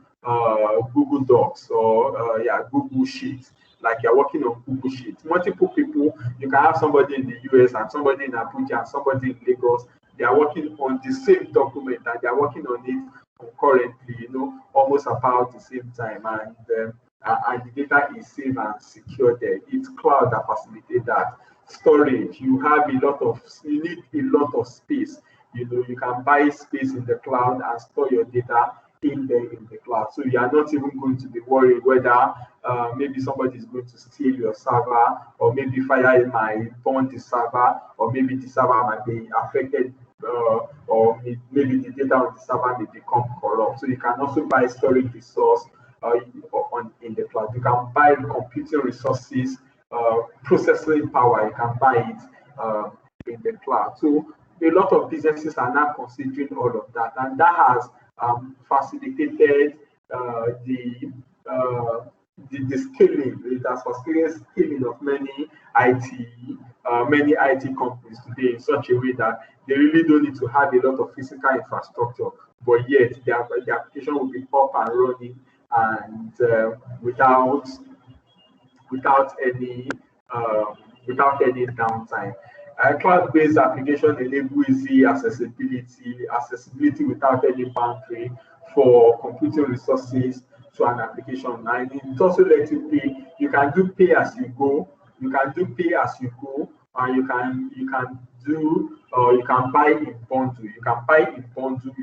Docs or Google Sheets. Like you're working on Google Sheets. Multiple people, you can have somebody in the US and somebody in Abuja and somebody in Lagos. They are working on the same document and they are working on it concurrently, almost about the same time. And the data is safe and secure there. It's cloud that facilitates that. Storage, you need a lot of space. You can buy space in the cloud and store your data in the cloud. So you are not even going to be worried whether maybe somebody is going to steal your server, or maybe fire might burn the server, or maybe the server might be affected, or maybe the data on the server may become corrupt. So you can also buy storage resource in the cloud. You can buy computing resources, processing power. You can buy it in the cloud. So a lot of businesses are now considering all of that, and that has facilitated the scaling. It has facilitated scaling of many IT companies today in such a way that they really don't need to have a lot of physical infrastructure, but yet the application will be up and running and without any downtime. Cloud-based application enable easy accessibility without any boundary for computing resources to an application. And it also lets you pay. You can do pay as you go. And you can buy in bundle. You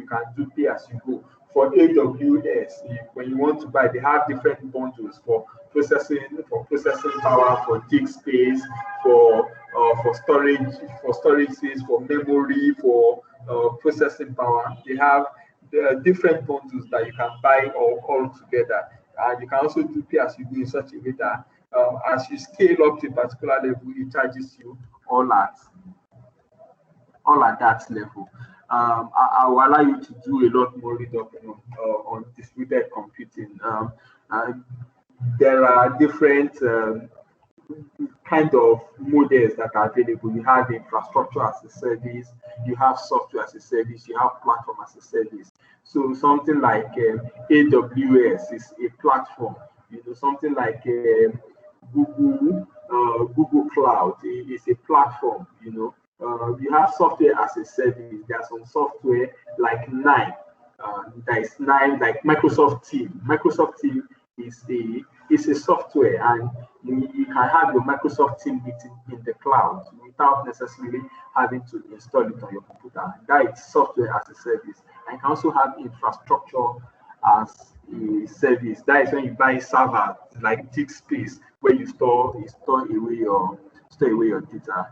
can do pay as you go For AWS, when you want to buy, they have different bundles for processing power, for disk space, for storage space, for memory, for processing power. They have different bundles that you can buy all together, and you can also do pay as you go in such a way that as you scale up to a particular level, it charges you all at that level. I will allow you to do a lot more read up on distributed computing. There are different kind of models that are available. You have infrastructure as a service, you have software as a service, you have platform as a service. So something like AWS is a platform. Something like Google Cloud is a platform. You have software as a service. There are some software like Nine. There is Nine, like Microsoft Team. Microsoft Team is a software, and you can have your Microsoft Team meeting in the cloud without necessarily having to install it on your computer. That is software as a service. And you can also have infrastructure as a service. That is when you buy server like disk space where you store away your data.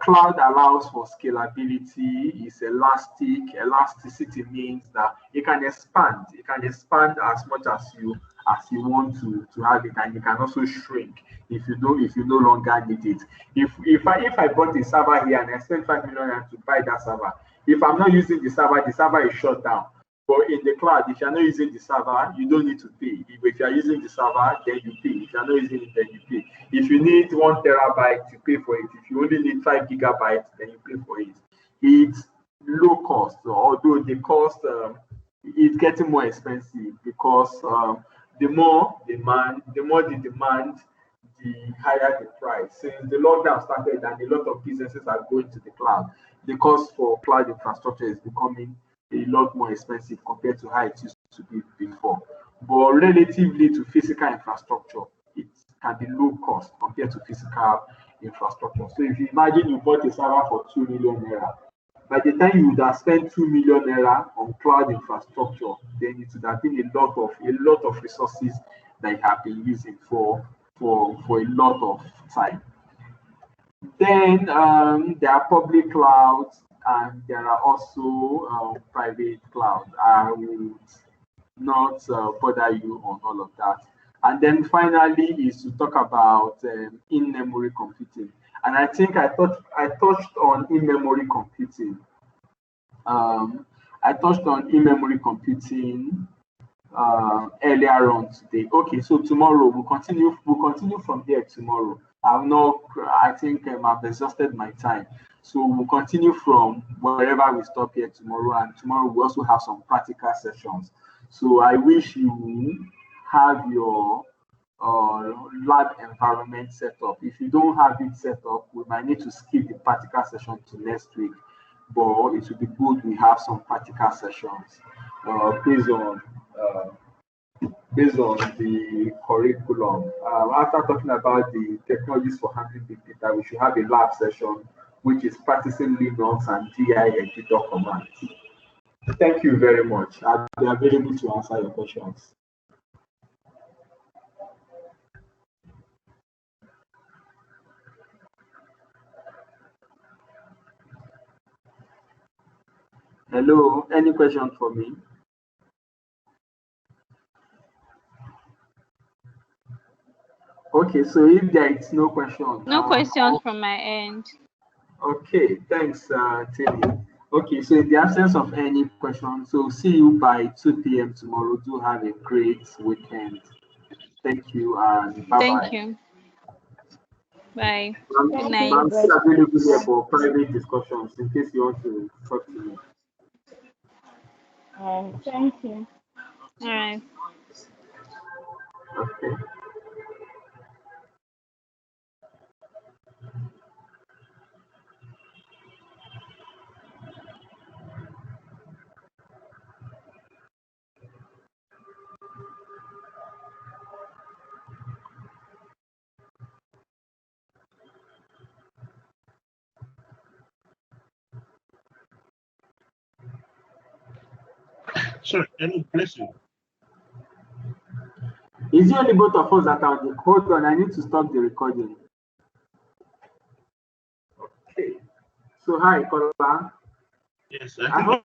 Cloud allows for scalability, is elastic. Elasticity means that it can expand. It can expand as much as you want to have it, and you can also shrink if you no longer need it. If I bought a server here and I spent 5 million to buy that server, if I'm not using the server is shut down. But in the cloud, if you're not using the server, you don't need to pay. If you're using the server, then you pay. If you're not using it, then you pay. If you need 1 terabyte, you pay for it. If you only need 5 gigabytes, then you pay for it. It's low cost, although the cost is getting more expensive because the more the demand, the higher the price. Since the lockdown started and a lot of businesses are going to the cloud, the cost for cloud infrastructure is becoming a lot more expensive compared to how it used to be before. But relatively to physical infrastructure, it can be low cost compared to physical infrastructure. So if you imagine you bought a server for 2 million naira, by the time you would have spent 2 million naira on cloud infrastructure, then it would have been a lot of resources that you have been using for a lot of time. Then there are public clouds and there are also private clouds. I would not bother you on all of that. And then finally is to talk about in-memory computing. And I think I touched on in-memory computing. I touched on in-memory computing earlier on today. Okay, so tomorrow we'll continue from there tomorrow. I think I've exhausted my time. So we'll continue from wherever we stop here tomorrow, and tomorrow we also have some practical sessions. So I wish you have your lab environment set up. If you don't have it set up, we might need to skip the practical session to next week, but it would be good we have some practical sessions based on the curriculum. After talking about the technologies for handling big data, we should have a lab session, which is practicing Linux and GI editor commands. Thank you very much. I'll be available to answer your questions. Hello, any question for me? Okay, so if there is no question. No questions from my end. Okay, thanks, Tilly. Okay, so in the absence of any questions, so see you by 2 p.m. tomorrow. Do have a great weekend. Thank you and bye-bye. Thank you. Bye. Good night. I'm still available here for private discussions in case you want to talk to me. Thank you. All right. Okay. Sorry, hello, bless you. Is it only both of us that are on the hold on? I need to stop the recording. Okay. So hi, Kola. Yes, I hope